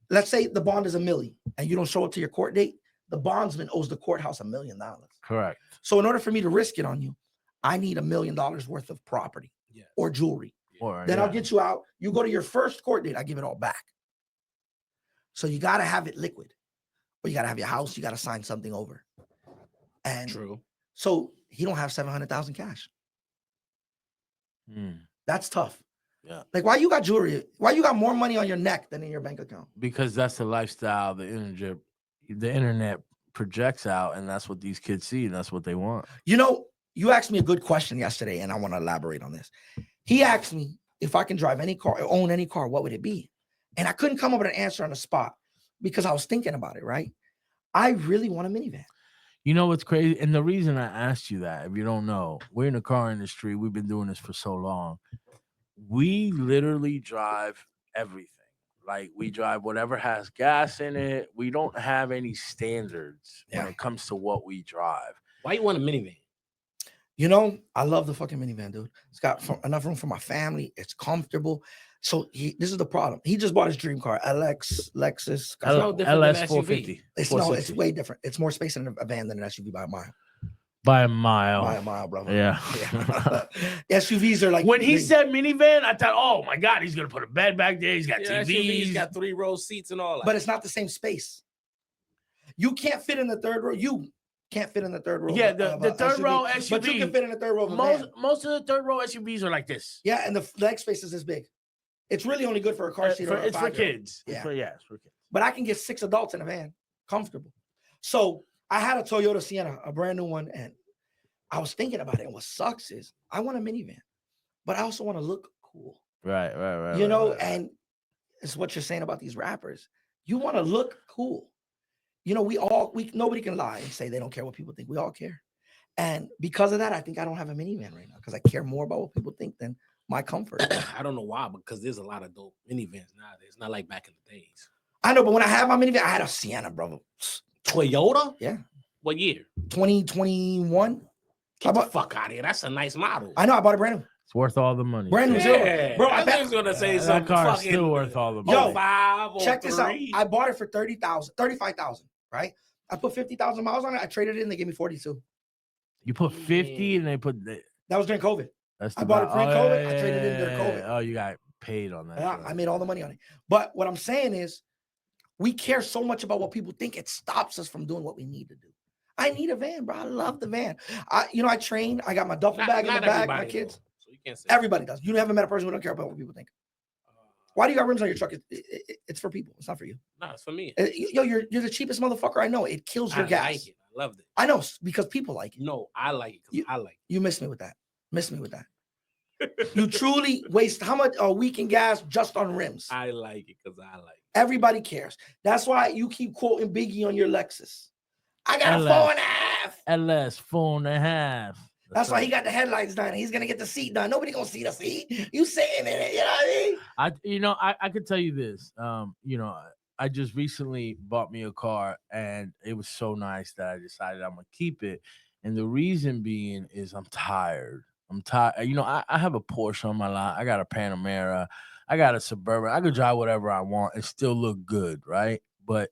let's say the bond is $1 million and you don't show up to your court date, the bondsman owes the courthouse $1 million. Correct. So in order for me to risk it on you, I need $1 million worth of property Yes. or jewelry. Or, Then yeah. I'll get you out. You go to your first court date, I give it all back. So you got to have it liquid. Or you got to have your house, you got to sign something over. And True. so he don't have 700,000 cash. Hmm. That's tough. Yeah. Like, why you got jewelry? Why you got more money on your neck than in your bank account? Because that's the lifestyle the internet projects out, and that's what these kids see, and that's what they want. You know, you asked me a good question yesterday, and I want to elaborate on this. He asked me if I can drive any car or own any car, what would it be? And I couldn't come up with an answer on the spot because I was thinking about it, right? I really want a minivan. You know what's crazy? And the reason I asked you that, if you don't know, we're in the car industry. We've been doing this for so long. We literally drive everything. Like, we drive whatever has gas in it. We don't have any standards when Yeah. it comes to what we drive. Why you want a minivan? You know, I love the fucking minivan, dude. It's got enough room for my family. It's comfortable. So this is the problem. He just bought his dream car, Lexus. no different than LS SUV. 450. It's 460. way different. It's more space in a van than an SUV by a mile. By a mile. By a mile, brother. Yeah. SUVs are like When he they- said minivan, I thought, oh my God, he's gonna put a bed back there. He's got Yeah, TVs. SUV's got 3-row seats and all that. but it's not the same space. You can't fit in the third row. You can't fit in the third row. Yeah, of the a third row but you SUV. can fit in the third row of a van. Most of the third row SUVs are like this. Yeah, and the leg space is this big. It's really only good for a car seat. or a It's for 5-year-old. kids. Yeah. It's for kids. But I can get 6 adults in a van, comfortable. So I had a Toyota Sienna, a brand new one, and I was thinking about it. And what sucks is I want a minivan, but I also want to look cool. Right. You know, and it's what you're saying about these rappers. You want to look cool. You know, nobody can lie and say they don't care what people think. We all care. And because of that, I think I don't have a minivan right now because I care more about what people think than my comfort. I don't know why, because there's a lot of dope minivans nowadays. It's not like back in the days. I know, but when I had my minivan, I had a Sienna, brother. Toyota? Yeah. What year? 2021. Get the fuck out of here. That's a nice model. I know, I bought it brand new. It's worth all the money. Brand new. Yeah. Bro, I I was gonna say That something. car is fucking still worth all the Yo, money. 05 or Check this out. 3. I bought it for 35,000, right? I put 50,000 miles on it. I traded it in. They gave me 42. You put 50 and they put That was during COVID. that's I the bought it ba- pre-COVID, I traded in during COVID. Oh, you got paid on that. Yeah, joint. I made all the money on it. But what I'm saying is, we care so much about what people think, it stops us from doing what we need to do. I need a van, bro. I love the van. I train. I got my duffel bag in the back. My kids. Though, so you can't say Everybody does. You haven't met a person who don't care about what people think. Why do you got rims on your truck? It's for people. It's not for you. No, it's for me. Yo, you're the cheapest motherfucker I know. It kills your I gas. like it. I loved it. I know because people like it. No, I like it. 'Cause I like You missed me with that. You truly waste how much a week in gas just on rims. it. I like it because I like it. Everybody cares. That's why you keep quoting Biggie on your Lexus. I got LS. a 4.5. LS 4.5. That's why he got the headlights done. He's gonna get the seat done. Nobody gonna see the seat. You sitting in it. You know what I mean? I could tell you this. I just recently bought me a car and it was so nice that I decided I'm gonna keep it. And the reason being is I'm tired. I have a Porsche on my lot. I got a Panamera. I got a Suburban. I could drive whatever I want and still look good, right? But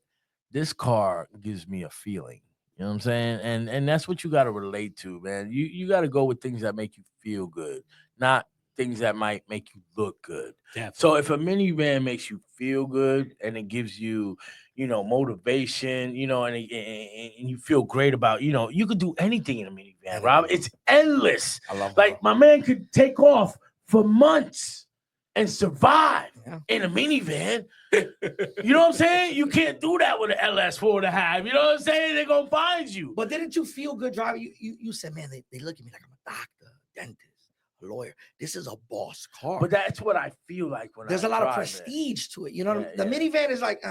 this car gives me a feeling. You know what I'm saying? And that's what you got to relate to, man. You got to go with things that make you feel good, not things that might make you look good. Definitely. So if a minivan makes you feel good and it gives you, motivation, and you feel great about, you could do anything in a minivan, Rob. It's endless. I love Like my man could take off for months and survive Yeah. in a minivan. You know what I'm saying? You can't do that with an LS 4.5. You know what I'm saying? They're gonna find you. But didn't you feel good driving? You said, man, they look at me like I'm a doctor, dentist, lawyer. This is a boss car. But that's what I feel like when There's I a lot of drive it. prestige to it. You know, Yeah, the minivan is like,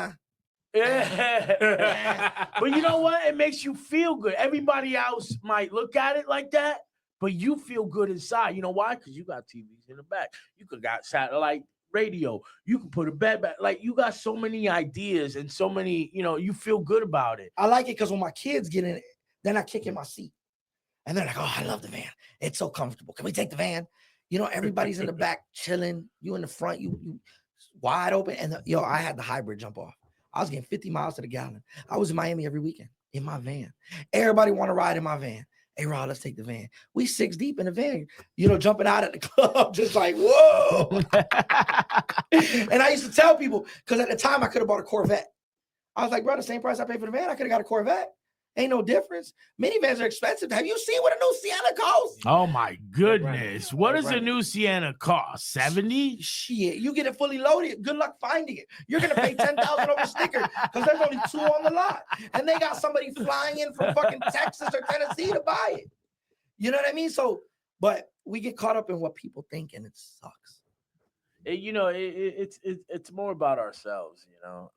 Yeah. But you know what? It makes you feel good. Everybody else might look at it like that, but you feel good inside. You know why? Because you got TVs in the back. You could got satellite radio. You can put a bed back. Like you got so many ideas and so many, you feel good about it. I like it because when my kids get in it, they're not kicking my seat. And they're like, oh, I love the van. It's so comfortable. Can we take the van? You know, everybody's in the back chilling. You in the front, you wide open. And I had the hybrid jump off. I was getting 50 miles to the gallon. I was in Miami every weekend in my van. Everybody want to ride in my van. Hey, Rod, let's take the van. We 6 deep in the van, jumping out at the club, just like, whoa. And I used to tell people, because at the time I could have bought a Corvette. I was like, bro, the same price I paid for the van, I could have got a Corvette. Ain't no difference. Minivans are expensive. Have you seen what a new Sienna costs? Oh my goodness. What does a Right. new Sienna cost? 70? Shit, you get it fully loaded. Good luck finding it. You're gonna pay $10,000 over sticker because there's only 2 on the lot, and they got somebody flying in from fucking Texas or Tennessee to buy it. You know what I mean? So, but we get caught up in what people think, and it sucks. It's more about ourselves.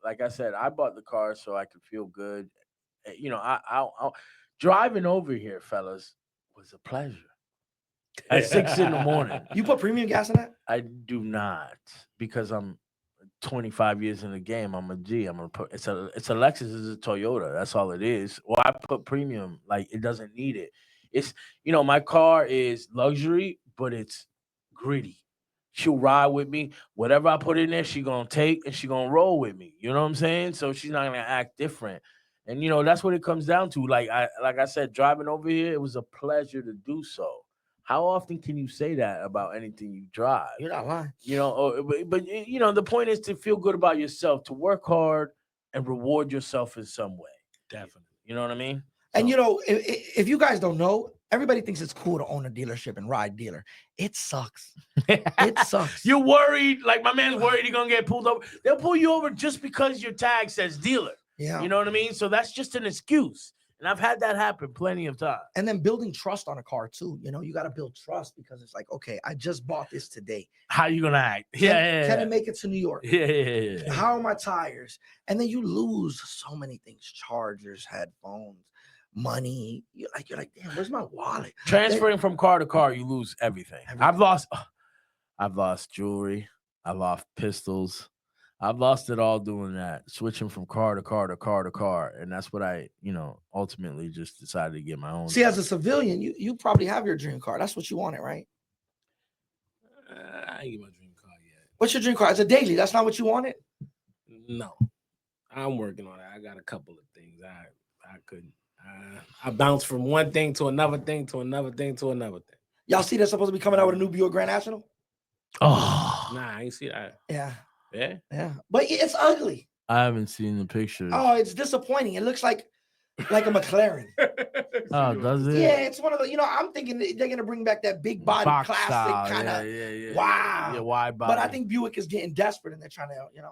Like I said, I bought the car so I could feel good. I driving over here, fellas, was a pleasure. At 6 a.m. You put premium gas in that? I do not, because I'm 25 years in the game. I'm a G. It's a Lexus, it's a Toyota. That's all it is. Well, I put premium, like it doesn't need it. It's my car is luxury, but it's gritty. She'll ride with me. Whatever I put in there, she gonna take and she gonna roll with me. You know what I'm saying? So she's not gonna act different. And that's what it comes down to. Like I said, driving over here, it was a pleasure to do so. How often can you say that about anything you drive? You're not lying. But the point is to feel good about yourself, to work hard and reward yourself in some way. Definitely. You know what I mean? And if you guys don't know, everybody thinks it's cool to own a dealership and ride dealer. It sucks. It sucks. You're worried, like my man's worried you're gonna get pulled over. They'll pull you over just because your tag says dealer. Yeah. You know what I mean? So that's just an excuse. And I've had that happen plenty of times. And then building trust on a car too. You got to build trust because it's like, okay, I just bought this today. How you gonna act? Can it make it to New York? Yeah. How are my tires? And then you lose so many things: chargers, headphones, money. You're like, damn, where's my wallet? Transferring from car to car, you lose everything. I've lost jewelry. I've lost pistols. I've lost it all doing that, switching from car to car to car to car. And that's what I, ultimately just decided to get my own. See, as a civilian, you probably have your dream car. That's what you wanted, right? I ain't get my dream car yet. What's your dream car? It's a daily. That's not what you wanted? No. I'm working on it. I got a couple of things. I couldn't. I bounced from one thing to another thing to another thing to another thing. Y'all see they're supposed to be coming out with a new Buick Grand National? Oh. Nah, I ain't see that. Yeah. Yeah. But it's ugly. I haven't seen the pictures. Oh, it's disappointing. It looks like a McLaren. Oh, does it? Yeah, it's one of the, I'm thinking they're going to bring back that big body Box classic style. kind of. Yeah. Wow. Yeah, wide body. But I think Buick is getting desperate and they're trying to,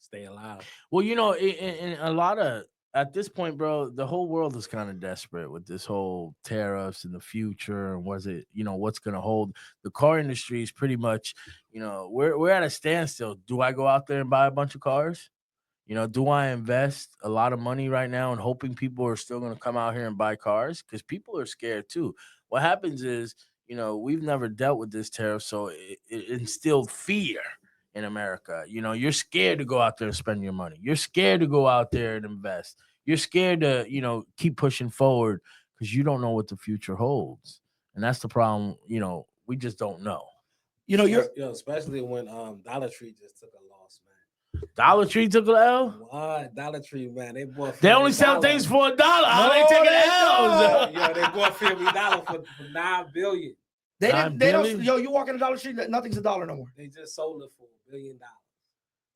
Stay alive. Well, in a lot of, at this point, bro, the whole world is kind of desperate with this whole tariffs in the future and what's going to hold. The car industry is pretty much, we're at a standstill. Do I go out there and buy a bunch of cars? Do I invest a lot of money right now and hoping people are still going to come out here and buy cars? Because people are scared too. What happens is, we've never dealt with this tariff, so it instilled fear in America. You're scared to go out there and spend your money. You're scared to go out there and invest. You're scared to, keep pushing forward because you don't know what the future holds. And that's the problem. We just don't know. Especially when Dollar Tree just took a loss, man. Dollar Tree took an L? What? Dollar Tree, man. They only sell things for $1. How they taking L's? Yo, they bought $50 for $9 billion. They don't. You walk in the Dollar Tree, nothing's a dollar no more. They just sold it for $1 billion.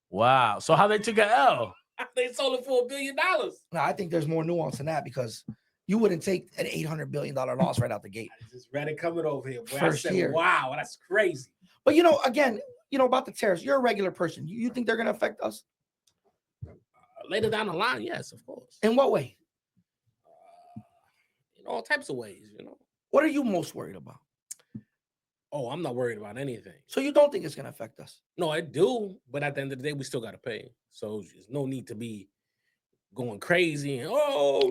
Wow. So how they took an L? They sold it for $1 billion. No, I think there's more nuance in that because you wouldn't take an $800 billion loss right out the gate. I just read it coming over here. Boy, First I said, year. wow, that's crazy. But again, about the tariffs, you're a regular person. You think they're going to affect us? Later down the line, yes, of course. In what way? In all types of ways, What are you most worried about? Oh, I'm not worried about anything. So you don't think it's gonna affect us? No, I do, but at the end of the day, we still got to pay. So there's no need to be going crazy and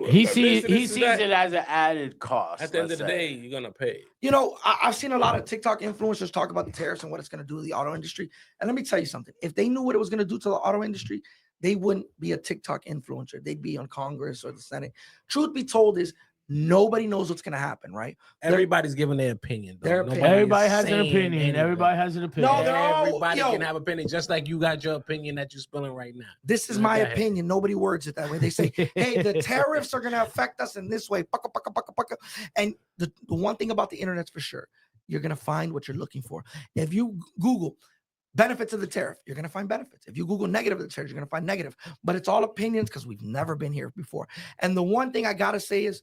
He this sees and that. it as an added cost. At the end let's of the say. day, you're gonna pay. You know, I've seen a lot of TikTok influencers talk about the tariffs and what it's going to do to the auto industry. And let me tell you something. If they knew what it was going to do to the auto industry, they wouldn't be a TikTok influencer. They'd be on Congress or the Senate. Truth be told is nobody knows what's going to happen, right? Everybody's giving their opinion. Though. Their opinion. Nobody's Everybody has an saying opinion. anything. Everybody has an opinion. No, they're all- Everybody yo. can have opinion, just like you got your opinion that you're spilling right now. This is Go my ahead. opinion. Nobody words it that way. They say, hey, the tariffs are going to affect us in this way. Pucka, pucka, pucka, pucka. And the one thing about the internet's for sure, you're going to find what you're looking for. If you Google benefits of the tariff, you're going to find benefits. If you Google negative of the tariff, you're going to find negative. But it's all opinions because we've never been here before. And the one thing I got to say is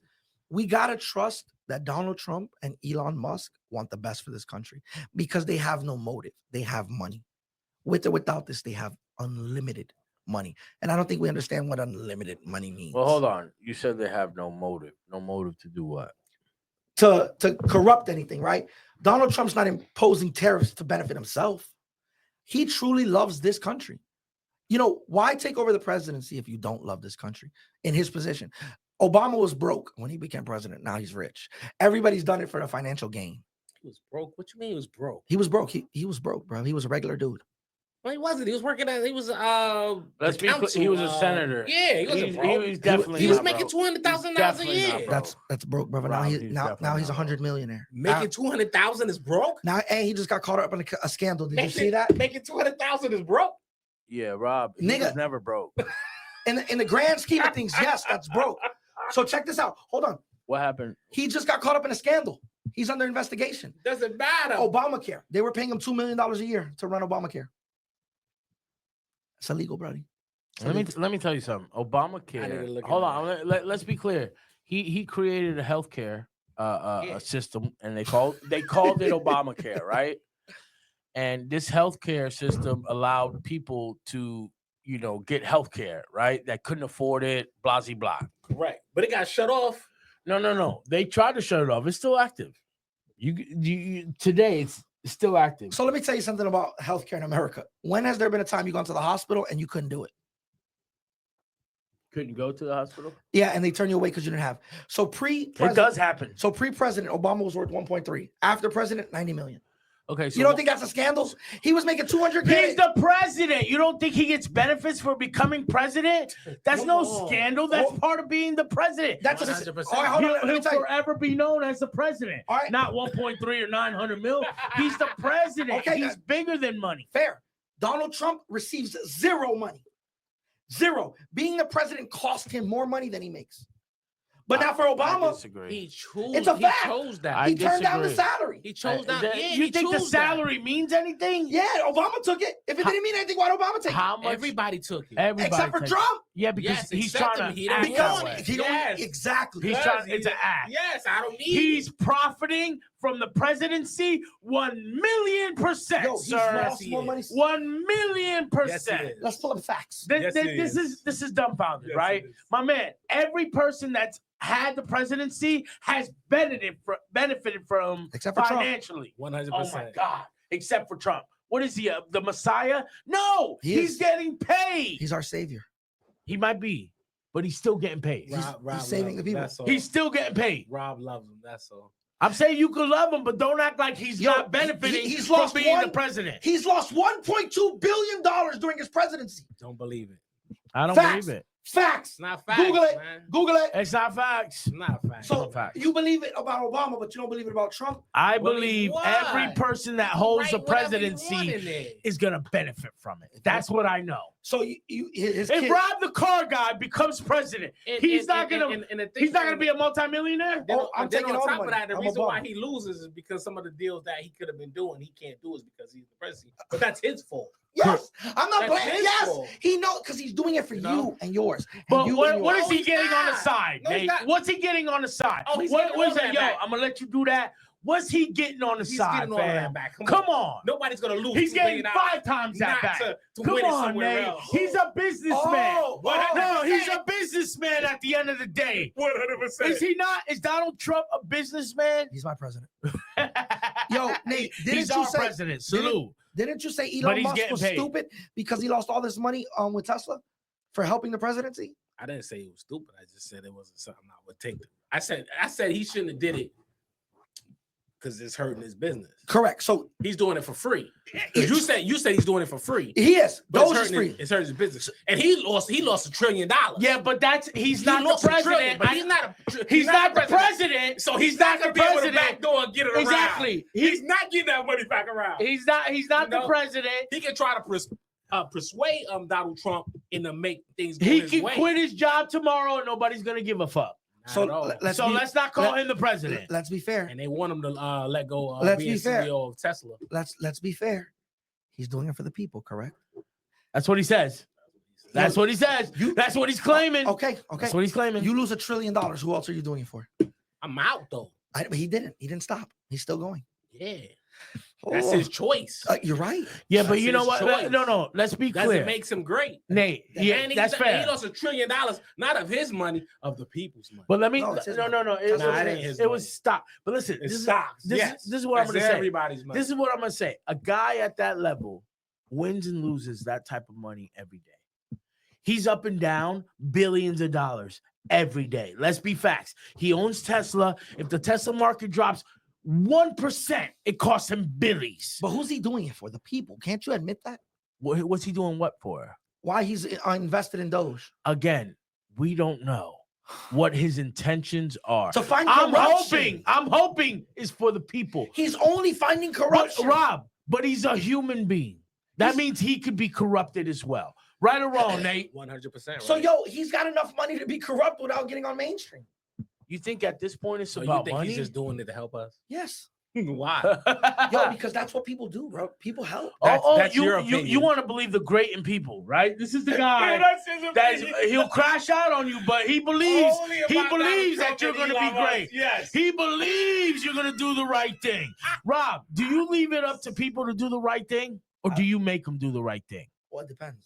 we got to trust that Donald Trump and Elon Musk want the best for this country because they have no motive. They have money. With or without this, they have unlimited money. And I don't think we understand what unlimited money means. Well, hold on. You said they have no motive. No motive to do what? To corrupt anything, right? Donald Trump's not imposing tariffs to benefit himself. He truly loves this country. You know, why take over the presidency if you don't love this country in his position? Obama was broke when he became president. Now he's rich. Everybody's done it for the financial gain. He was broke. What you mean he was broke? He was broke. He was broke, bro. He was a regular dude. Well, he wasn't. He was working at. He was Let's the be clear, council, he was a senator. Yeah, he wasn't broke. He was definitely He was not making broke. $200,000 a Definitely not year. broke. That's broke, brother. Now Rob, he's he's now definitely he's not 100 millionaire. Making 200,000 is broke. Now and he just got caught up in a scandal. Did you see that? Making 200,000 is broke. Yeah, Rob. He Nigga. was never broke. In the grand scheme of things, yes, that's broke. So check this out. Hold on. What happened? He just got caught up in a scandal. He's under investigation. Doesn't matter. Obamacare. They were paying him $2 million a year to run Obamacare. It's illegal, brother. Let me tell you something. I need to Obamacare. look Hold into on. Let's be clear. He created a healthcare a system, and they called it Obamacare, right? And this healthcare system allowed people to, get healthcare, right? That couldn't afford it. Blah blah blah. Right, but it got shut off. No. They tried to shut it off. It's still active. You today it's still active. So let me tell you something about healthcare in America. When has there been a time you gone to the hospital and you couldn't do it? Couldn't go to the hospital. Yeah, and they turn you away because you didn't have. So It does happen. So pre-president, Obama was worth 1.3. After president, 90 million. Okay, so You don't think that's a scandal? He was making 200K. he's the president? You don't think he gets benefits for becoming president? That's no Come on. scandal. That's part of being the president. That's 100%. All right, hold on, let me He'll tell you. forever be known as the president. All right. Not 1.3 or 900 mil. He's the president. Okay, He's bigger than money. Fair. Donald Trump receives zero money. Zero. Being the president cost him more money than he makes. But now for I Obama, disagree. He chose. It's a he fact. chose that. I he turned down the disagree. salary. He chose that. Yeah, you he think the chose that. salary means anything? Yeah, Obama took it. If it didn't mean anything, why'd Obama take How it? much? Everybody took it. Everybody Except for takes- Trump. Yeah, because Yes, he's except trying him. to He act didn't that want way. it. He don't Yes. exactly. He's Because trying. It's an act. Yes, I don't need He's it. profiting from the presidency 1,000,000%, Yo, he's sir. lost more money. 1,000,000%. Yes, he is. Let's pull up the facts. Yes, he This is dumbfounded, Yes, right? it is. My man, every person that's had the presidency has benefited from Except for Trump. financially. 100%. Oh my God! Except for Trump. What is he? The Messiah? No, He he's is. getting paid. He's our savior. He might be, but he's still getting paid. He's saving the people. That's all. He's still getting paid. Rob loves him. That's all. I'm saying you could love him, but don't act like he's Yo, not benefiting he's from lost being the one- president. He's lost $1.2 billion during his presidency. Don't believe it. I don't Facts. believe it. Facts. It's not facts, Google it. man. Google it. It's not facts. It's not facts. So Not facts. you believe it about Obama, but you don't believe it about Trump? I Believe believe what? every person that holds the Write whatever you want presidency in there. is gonna benefit from it. That's what I know. So his If kid, Rob the car guy becomes president, he's not gonna be a multimillionaire. Then, Oh, I'm then taking on all the top of money. that, the I'm a reason why bum. he loses is because some of the deals that he could have been doing, he can't do is because he's the president. But that's his fault. yes, I'm not That's blaming. his Yes, fault. he knows because he's doing it for You you know? and yours. And But you what and is yours. he he's getting on the not. side, No, he's Nate? not. What's he getting on the side? Oh, he's what getting is all that? that Yo, back. I'm gonna let you do that. What's he getting on the He's side, getting all of fam? that back. Come on. Nobody's gonna lose. He's $2 getting million 5 times that not back. to Come win it on, somewhere Nate. else. He's a businessman. Oh, No, he's 100%. a businessman at the end of the day. 100%. Is he not? Is Donald Trump a businessman? He's my president. Yo, Nate, He's didn't you our say? president. Salute. Didn't you say But Elon he's Musk getting was paid. stupid because he lost all this money with Tesla for helping the presidency? I didn't say he was stupid. I just said it wasn't something I would take. I said he shouldn't have did it because it's hurting his business. Correct. So He's doing it for free. 'Cause you said he's doing it for free. he is. But Those is free. It's hurting his business. And he lost $1 trillion. Yeah, but he's He not the lost $1 trillion, president. but he's not a He's not the president. So he's not gonna be able to back door and get it around. Exactly. He's not getting that money back around. He's not You the know? president. He can try to persuade Donald Trump into make things go He his can way. quit his job tomorrow and nobody's gonna give a fuck. Not So at all. Let's not call him the president. Let's be fair. And they want him to let go of Let's being be fair. CEO of Tesla. Let's be fair. He's doing it for the people, correct? That's what he says. That's what he says. That's what he's claiming. Okay. That's what he's claiming. You lose $1 trillion. Who else are you doing it for? I'm out though. But he didn't. He didn't stop. He's still going. Yeah, that's Oh, his choice. you're right. Yeah, but That's you know his what? choice. No. Let's be That's clear. what makes him great. Nate, yeah, And that's he fair. lost $1 trillion, not of his money, of the people's money. But let me No, it's his no. money. It, Nah, was, it ain't his it was money. stop. But listen, It's this stocks. this Yes. is what I'm That's gonna say. everybody's money. This is what I'm gonna say. A guy at that level wins and loses that type of money every day. He's up and down billions of dollars every day. Let's be facts. He owns Tesla. If the Tesla market drops 1%, it costs him billions. But who's he doing it for? The people. Can't you admit that? What's he doing what for? Why he's invested in Doge? Again, we don't know what his intentions are. To find I'm corruption. hoping is for the people. He's only finding But corruption. Rob, but he's a human being. That means he could be corrupted as well. Right or wrong, Nate? 100%. So, right. yo, he's got enough money to be corrupt without getting on mainstream. You think at this point it's So you about think money? he's just doing it to help us? Yes. Why? Yo, because that's what people do, bro. People help. That's your you opinion. want to believe the great in people, right? This is the guy that he'll crash out on you, but he believes that you're going to be great. Yes. He believes you're going to do the right thing. Rob, do you leave it up to people to do the right thing, or do you make them do the right thing? Well, it depends.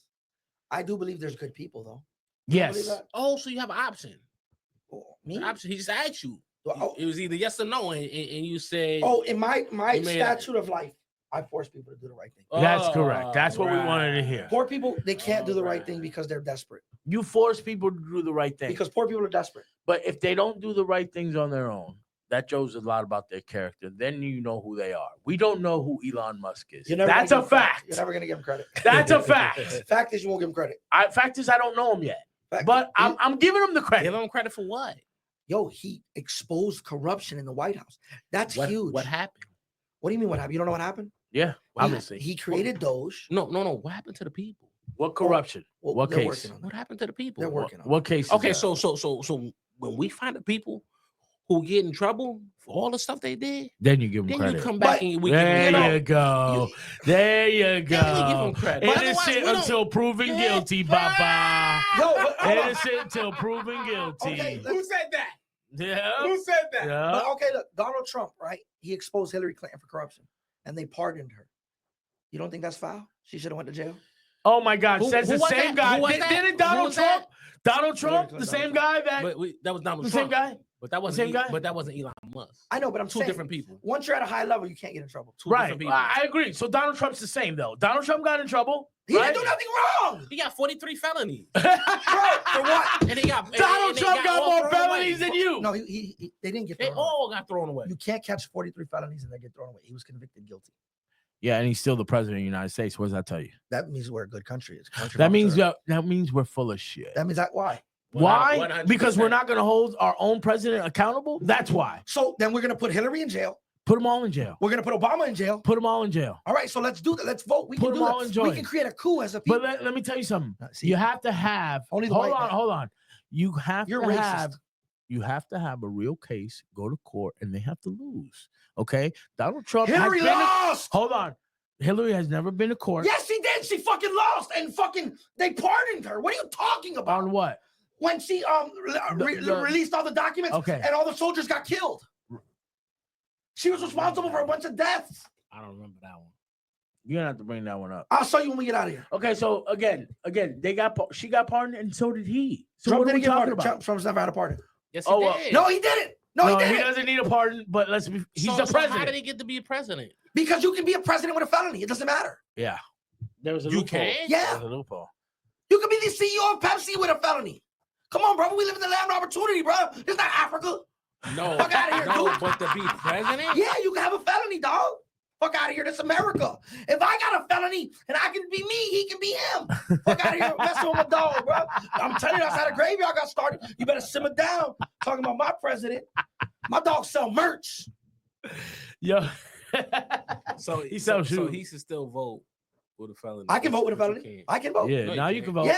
I do believe there's good people, though. You don't believe Yes. that? Oh, so you have an option. Oh, me? An option. He just asked you. Oh, It was either yes or no, and you said. oh, in my You made it. statute of life, I force people to do the right thing. That's correct. That's what we wanted to hear. Poor people, they can't do the right Alright. thing because they're desperate. You force people to do the right thing. Because poor people are desperate. But if they don't do the right things on their own, that shows a lot about their character. Then you know who they are. We don't know who Elon Musk is. You're never That's gonna a give him credit. fact. You're never gonna give him credit. That's a fact. Fact is, you won't give him credit. Fact is, I don't know him yet. Fact But is- I'm giving him the Give credit. him credit for what? Yo, he exposed corruption in the White House. That's huge. What happened? What do you mean? What happened? You don't know what happened? Yeah, obviously. He created Doge. No. What happened to the people? What corruption? Well, What they're case? working on that. What happened to the people? They're working on What case? is Okay, that? so when we find the people who get in trouble for all the stuff they did, Then you give him then credit. you come back But and we There give you go. There you go. Then we give him credit. But otherwise, Innocent we don't- until proven Yeah. guilty, Baba. Yo, but, hold on. Innocent until proven guilty. Okay, Who said that? Yeah. Who said that? Yeah. But okay, look, Donald Trump, right? He exposed Hillary Clinton for corruption, and they pardoned her. You don't think that's foul? She should have went to jail. Oh my God! Who- Says who the was same that? guy. Who was Didn't that? Who Donald was that? Trump? Donald Trump, Hillary the Clinton, same guy that But that was Donald the Trump. same guy. But that wasn't same guy? But that wasn't Elon Musk. I know, but I'm Two saying different people. once you're at a high level, you can't get in trouble. Two Right. different people. I agree. So Donald Trump's the same though. Donald Trump got in trouble. He right? didn't do nothing wrong. He got 43 felonies. Bro, for what? And he got Donald and they Trump got all more thrown away. felonies than you. No, they didn't get They thrown away. all got thrown away. You can't catch 43 felonies and they get thrown away. He was convicted guilty. Yeah, and he's still the president of the United States. What does that tell you? That means we're a good country. It's a country That of means opportunity. that means we're full of shit. That means that why? Why? 100%. Because we're not going to hold our own president accountable. That's why. So then we're gonna put Hillary in jail. Put them all in jail. We're gonna put Obama in jail. Put them all in jail. All right, so let's do that. Let's vote. We Put can do them all that. in We joint. can create a coup as a people. But let me tell you something. See, You have to have. Only the hold white on, man. hold on. You have You're to racist. have. You have to have a real case, go to court, and they have to lose. Okay, Donald Trump. Hillary has been lost. hold on. Hillary has never been to court. Yes, she did. She fucking lost, and fucking they pardoned her. What are you talking about? On what? When she released all the documents, Okay. and all the soldiers got killed. She was responsible for a bunch of deaths. I don't remember that one. You're gonna have to bring that one up. I'll show you when we get out of here. Okay, so again, she got pardoned, and so did he. So Trump what are didn't we get talking pardoned. about? Trump's never had a pardon. Yes, Oh, he well, did. No, he didn't. No, he didn't. doesn't need a pardon. But he's So the how did president. he get to be a president? Because you can be a president with a felony. It doesn't matter. Yeah, there was a You loophole. can? Yeah. There was a loophole. You can be the CEO of Pepsi with a felony. Come on, bro. We live in the land of opportunity, bro. It's not Africa. No, Fuck outta here, no, dude. but to be president? Yeah, you can have a felony, dog. Fuck out of here. That's America. If I got a felony and I can be me, he can be him. Fuck out of here. Messing with my dog, bro. I'm telling you, that's how the graveyard got started. You better simmer down. Talking about my president. My dog sell merch. Yo, So He so sells he should still vote with a felony. I can vote with a But you felony. can't. I can vote. yeah. No, Now you you can can't. vote.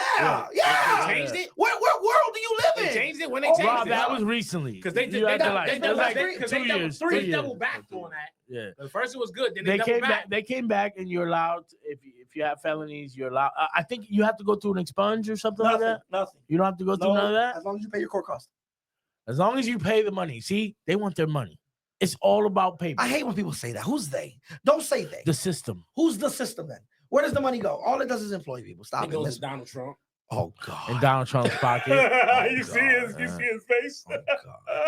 Yeah. They changed it? What world do you live They in? changed it when they Oh, changed Rob, it. that was recently. Because they You did, acting got, like- they, that's like, like 2 years. They 3 years. doubled back on that. Yeah. At first it was good. Then They doubled came back. back. They came back, and you're allowed if you have felonies, you're allowed. I think you have to go through an expunge or something like that. Nothing. You don't have to go through none of that. As long as you pay your court costs. As long as you pay the money. See, they want their money. It's all about paper. I hate when people say that. Who's they? Don't say they. The system. Who's the system then? Where does the money go? All it does is employ people. Stop It it. goes Miss- to Donald Trump. Oh God. In Donald Trump's pocket. you see his face. Oh,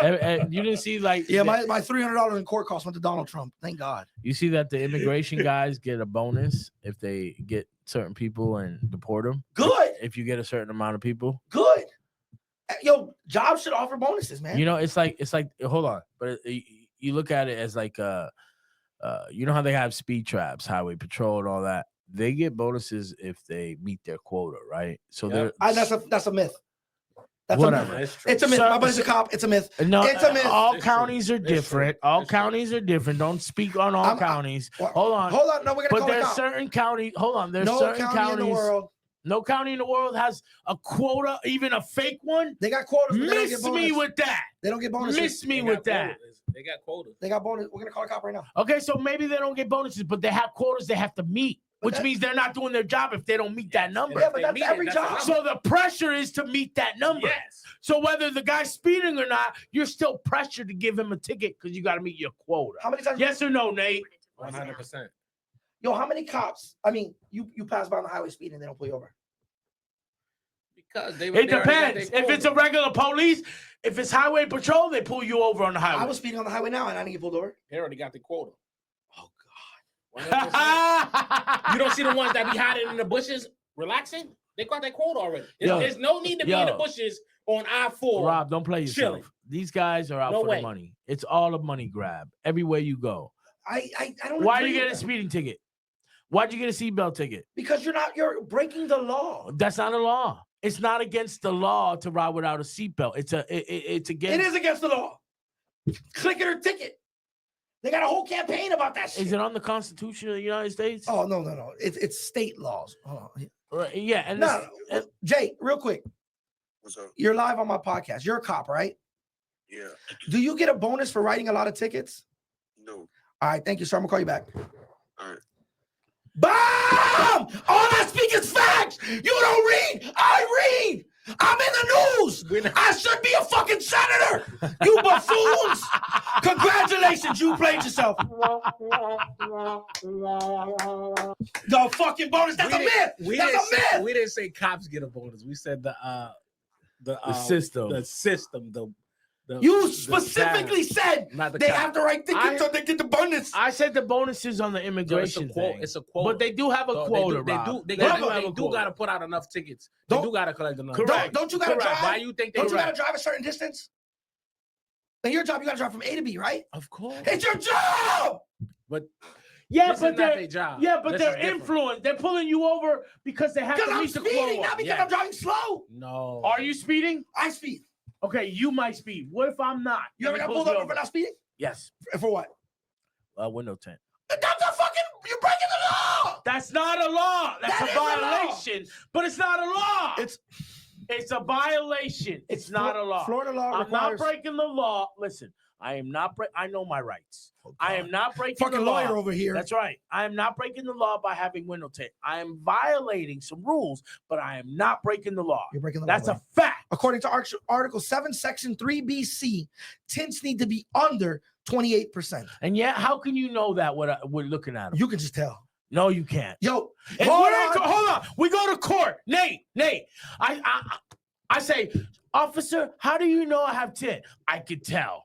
God. And you didn't see like Yeah, my $300 in court costs went to Donald Trump. Thank God. you see that the immigration guys get a bonus if they get certain people and deport them. Good. If you get a certain amount of people, Good. Yo, jobs should offer bonuses, man. you know it's like hold on, but you look at it as like you know how they have speed traps, highway patrol, and all that. They get bonuses if they meet their quota, right? So Yep. That's a myth. That's Whatever. a myth. It's a myth. So- My buddy's a cop. It's a myth. no, It's a myth. all It's true. counties are It's true. different. All It's true. counties are different. Don't speak on all I'm- counties. Well, Hold on. Hold on. No, we're gonna But call it there's out. certain counties. Hold on. There's No certain county in the counties. world. No county in the world has a quota, even a fake one. They got quotas. But they don't get Miss bonus. me with that. They don't get bonuses. Miss me with that. They got quotas. They got bonus. We're gonna call a cop right now. Okay, so maybe they don't get bonuses, but they have quotas they have to meet, which that- means they're not doing their job if they don't meet that number. Yeah, but that's every job. So the pressure is to meet that number. Yes. So whether the guy's speeding or not, you're still pressured to give him a ticket because you got to meet your quota. How many times? Yes or no, Nate? 100%. Yo, how many cops? I mean, you pass by on the highway speed and they don't pull you over. Because they It depends. If it's a regular police, if it's highway patrol, they pull you over on the I highway. was speeding on the highway now and I didn't get pulled over. they already got the quota. Oh God. 100%. You don't see the ones that be hiding in the bushes relaxing? They got that quota already. Yo. There's no need to be in the Yo. bushes on I-4. Rob, don't play yourself. Chilling. These guys are out No for way. the money. It's all a money grab everywhere you go. I don't. Why agree you get a with that. speeding ticket? Why'd you get a seatbelt ticket? Because you're breaking the law. That's not a law. It's not against the law to ride without a seatbelt. It's It against. is against the law. Click it or ticket. They got a whole campaign about that shit. Is it on the Constitution of the United States? Oh no. It's state laws. Hold on. Right, yeah. And No, this- Jay, real quick. What's up? You're live on my podcast. You're a cop, right? Yeah. Do you get a bonus for writing a lot of tickets? No. All right, thank you, sir. I'm gonna call you back. All right. Bomb! All I speak is facts. You don't read. I read. I'm in the news. I should be a fucking senator. You buffoons. Congratulations, you played yourself. The fucking bonus. That's a myth. That's a myth. We didn't say cops get a bonus. We said the system. The system. You the specifically said not the they cop. have to write tickets so they get the bonus. I said the bonuses on the No, it's a immigration quote. thing. It's a quota. But they do have a So quota, They Rob. do. They have do a quota. got to put out enough tickets. Don't- They do got to collect enough. Correct. Don't you gotta Correct. drive? Why you think they Don't you gotta correct? drive a certain distance? In your job, you gotta drive from A to B, right? Of course. It's your job. But Yeah, this but is not they're their job. but This they're is different. influenced. They're pulling you over because they have Because to I'm meet the speeding, quota. not because Yeah. I'm driving slow. No. Are you speeding? I speed. Okay, you might speed. What if I'm not? You ever And he got pulls pulled me over for not speeding? Yes. For what? Window tint. That's a fucking. You're breaking the law. That's not a law. That's That a is a law. violation. But it's not a law. It's a violation. It's not a law. Florida law I'm not requires. breaking the law. Listen, I am not I know my rights. I am not breaking Fucking the law. lawyer over here. That's right. I am not breaking the law by having window tint. I am violating some rules, but I am not breaking the law. You're breaking the That's law. a fact. According to Article 7, Section 3BC, tints need to be under 28%. And yeah, how can you know that we're looking at him? You can just tell. No, you can't. Yo, Hold on. We go to court. Nate. I say, officer, how do you know I have 10? I could tell.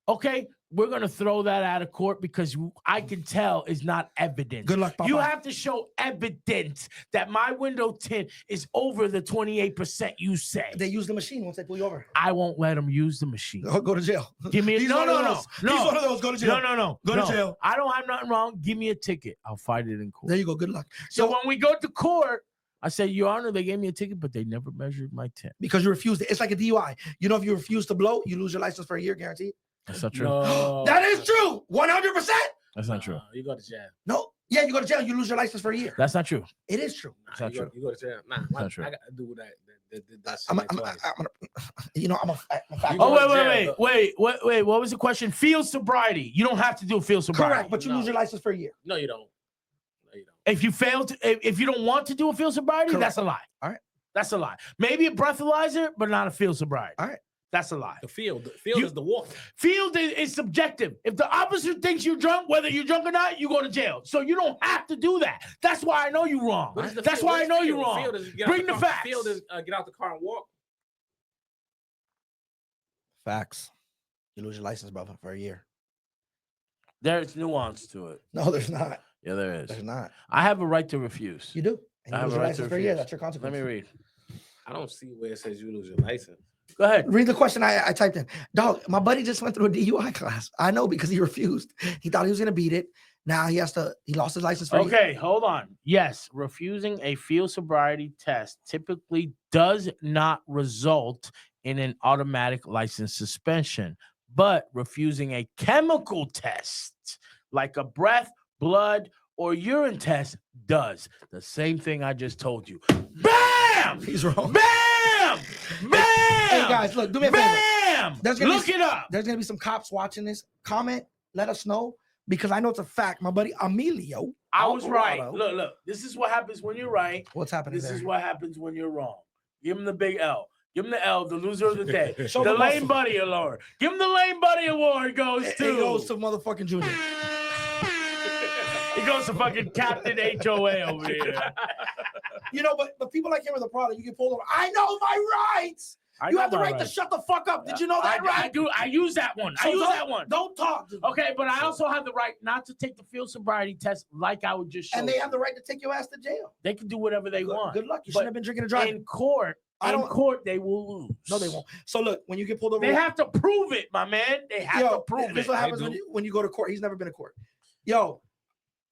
Okay, we're gonna throw that out of court because I can tell is not evidence. Good luck, Papa. You have to show evidence that my window tint is over the 28% you say. They use the machine once they pull you over. I won't let them use the machine. Go to jail. Give me He's no. one of those. Go to jail. No. Go to jail. I don't have nothing wrong. Give me a ticket. I'll fight it in court. There you go. Good luck. So when we go to court, I say, Your Honor, they gave me a ticket, but they never measured my tint. Because you refused it. It's like a DUI. You know, if you refuse to blow, you lose your license for a year, guaranteed. That's not true. No. That is true. 100%. That's not true. You go to jail. No. Yeah, you go to jail. You lose your license for a year. That's not true. It is true. That's not true. You go to jail. Nah, not true. I got to do that. I'm a fact. Oh, wait. What was the question? Field sobriety. You don't have to do field sobriety. Correct, but you lose your license for a year. No, you don't. If you fail to, if you don't want to do a field sobriety, Correct. that's a lie. All right. That's a lie. Maybe a breathalyzer, but not a field sobriety. All right. That's a lie. The field is the walk. Field is subjective. If the officer thinks you're drunk, whether you're drunk or not, you go to jail. So you don't have to do that. That's why I know you're wrong. That's why I know you're wrong. Bring the facts. Field is get out the car and walk. Facts. You lose your license, brother, for a year. There's nuance to it. No, there's not. Yeah, there is. There's not. I have a right to refuse. You do. And I you have lose a your right license to for a year. refuse. That's your consequence. Let me read. I don't see where it says you lose your license. Go ahead. Read the question I typed in. Dog, my buddy just went through a DUI class. I know because he refused. He thought he was going to beat it. Now he lost his license for a year. Okay, hold on. Yes, refusing a field sobriety test typically does not result in an automatic license suspension, but refusing a chemical test like a breath, blood, or urine test does. The same thing I just told you. Bam! He's wrong. Bam! Bam! Hey, guys, look, do me a favor. Bam! Look it up. There's going to be some cops watching this. Comment, let us know, because I know it's a fact. My buddy Emilio. I was right. Alvarado. Look. This is what happens when you're right. What's happening This there? is what happens when you're wrong. Give him the big L. Give him the L, the loser of the day. Show The the Lane muscle. Buddy Award. Give him the Lane Buddy Award. Goes It to. goes to motherfucking Junior. It goes to fucking Captain HOA over here. You know, but people like him with a problem. You get pulled over. I know my rights. You have the right to shut the fuck up. Did you know that right? I do. I use that one. So I use that one. Don't talk. Okay, but I also have the right not to take the field sobriety test like I would just show And they you. have the right to take your ass to jail. They can do whatever they want. Good luck. You But shouldn't have been drinking and driving. In court, they will lose. No, they won't. So look, when you get pulled over, They have to prove it, my man. They have to prove this it. is what happens when you go to court. He's never been to court. Yo,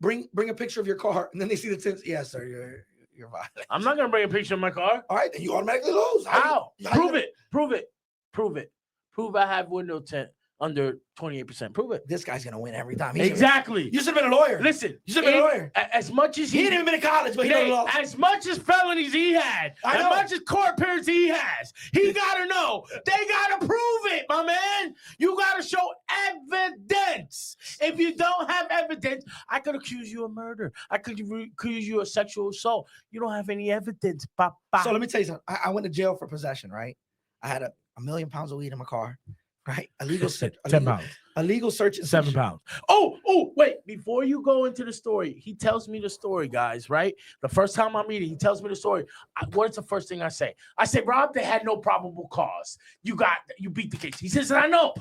bring a picture of your car, and then they see the tints. Yes, sir, you're violent. I'm not gonna bring a picture of my car. All right, then you automatically lose. How? How Prove you- it. Prove it. Prove it. Prove I have window tint under 28%. Prove it. This guy's gonna win every time. Exactly. You should have been a lawyer. Listen, You should have been a lawyer. As much as He ain't even been in college, but he knows law. as much as felonies he had, I as know. much as court appearance he has, he gotta know. They gotta prove it, my man. You gotta show evidence. If you don't have evidence, I could accuse you of murder. I could accuse you of sexual assault. You don't have any evidence, papa. So let me tell you something. I went to jail for possession, right? I had a million pounds of weed in my car, right? Illegal search. 10 pounds. Illegal search. and 7 seizure. pounds. Oh, wait. Before you go into the story, he tells me the story, guys, right? The first time I meet him, he tells me the story. What's the first thing I say? I say, Rob, they had no probable cause. You beat the case. He says, I know.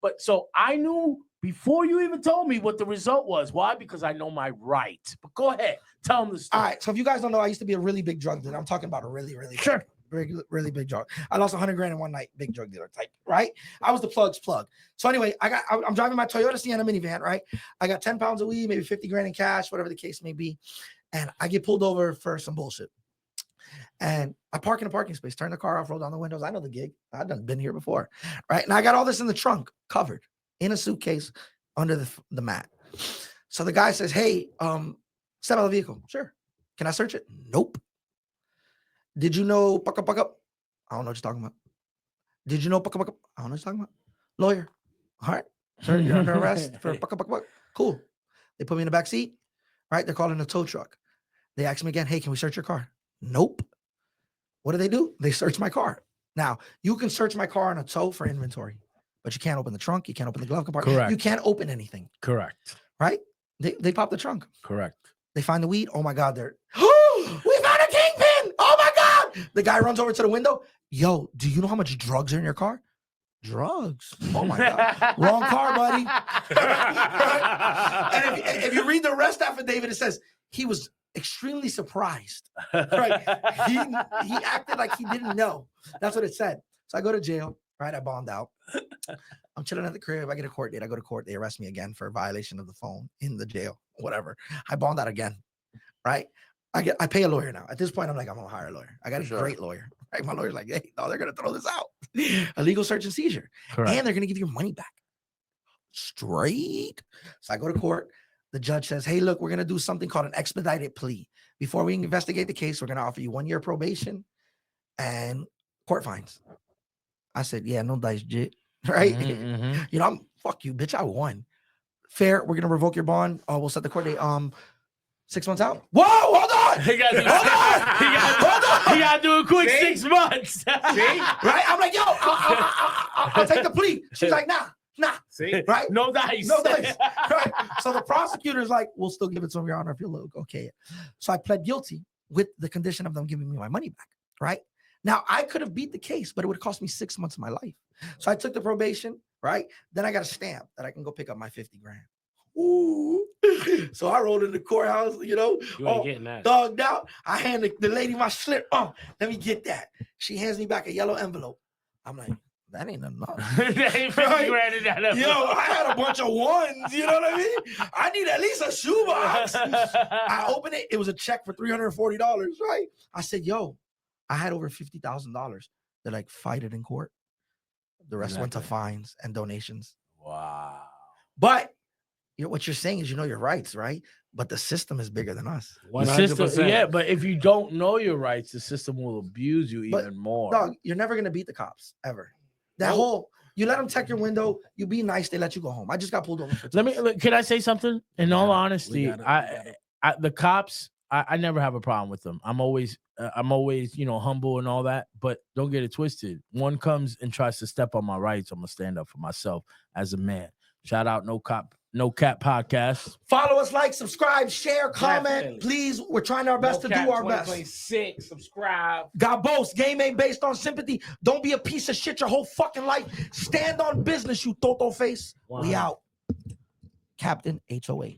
But so I knew before you even told me what the result was. Why? Because I know my right. But go ahead. Tell him the story. All right. So if you guys don't know, I used to be a really big drug dealer. I'm talking about a really, really Sure. really big drug. I lost 100 grand in one night. Big drug dealer type, right? I was the plug's plug. So anyway, I'm driving my Toyota Sienna minivan, right? I got 10 pounds of weed, maybe 50 grand in cash, whatever the case may be. And I get pulled over for some bullshit. And I park in a parking space, turn the car off, roll down the windows. I know the gig. I've been here before, right? And I got all this in the trunk, covered in a suitcase under the mat. So the guy says, hey, step out of the vehicle. Sure. Can I search it? Nope. Did you know puck up? I don't know what you're talking about. Did you know puck up? I don't know what you're talking about. Lawyer. All right. Sir, you're under arrest for puck up. Cool. They put me in the back seat. Right. They're calling a tow truck. They ask me again, hey, can we search your car? Nope. What do? They search my car. Now, you can search my car on a tow for inventory. but you can't open the trunk. You can't open the glove compartment. Correct. You can't open anything, Correct. right? They pop the trunk. Correct. They find the weed. Oh my God, they're we found a kingpin. Oh my God. The guy runs over to the window. Yo, do you know how much drugs are in your car? Drugs. Oh my God. Wrong car, buddy. Right? And if you read the rest affidavit, it says he was extremely surprised. Right. He acted like he didn't know. That's what it said. So I go to jail, right? I bombed out. I'm chilling at the crib. I get a court date. I go to court. They arrest me again for violation of the phone in the jail, whatever. I bombed out again, right? I pay a lawyer now. At this point, I'm like, I'm gonna hire a lawyer. I got a great lawyer. Right? My lawyer's like, hey, no, they're gonna throw this out. A legal search and seizure. Correct. And they're gonna give your money back. Straight. So I go to court. The judge says, hey, look, we're gonna do something called an expedited plea. Before we investigate the case, we're gonna offer you 1 year probation and court fines. I said, yeah, no dice, jit. Right? You know, fuck you, bitch. I won. Fair. We're gonna revoke your bond. Oh, we'll set the court date 6 months out. Whoa, hold on. He got to do a quick 6 months. See? Right? I'm like, yo, I'll take the plea. She's like, nah. See? Right? No dice. No dice. Right? So the prosecutor's like, we'll still give it to him, Your Honor, if you'll look okay. So I pled guilty with the condition of them giving me my money back. Right? Now I could have beat the case, but it would cost me 6 months of my life. So I took the probation, right? Then I got a stamp that I can go pick up my 50 grand. Ooh. So I rolled in the courthouse, you know, You ain't getting that. dogged out. I hand the lady my slip. Oh, let me get that. She hands me back a yellow envelope. I'm like, that ain't enough. That ain't 50 Right? grand in that Yo, I had a bunch of ones. You know what I mean? I need at least a shoebox. I opened it. It was a check for $340, right? I said, yo, I had over $50,000. They're like, fight it in court. The rest went to Exactly. fines and donations. Wow. But what you're saying is you know your rights, right? But the system is bigger than us. The system, yeah, but if you don't know your rights, the system will abuse you But, even more. Dog, you're never going to beat the cops, ever. That whole, you let them check your window, you be nice, they let you go home. I just got pulled over. Can I say something? In all honesty, gotta- the cops, I never have a problem with them. I'm always, humble and all that. But don't get it twisted. One comes and tries to step on my rights, I'm gonna stand up for myself as a man. Shout out No Cap Podcast. Follow us, like, subscribe, share, comment. Definitely. Please, we're trying our best to do our best. 2026, subscribe. God boast, game ain't based on sympathy. Don't be a piece of shit your whole fucking life. Stand on business, you Toto face. We 100. out. Captain HOH.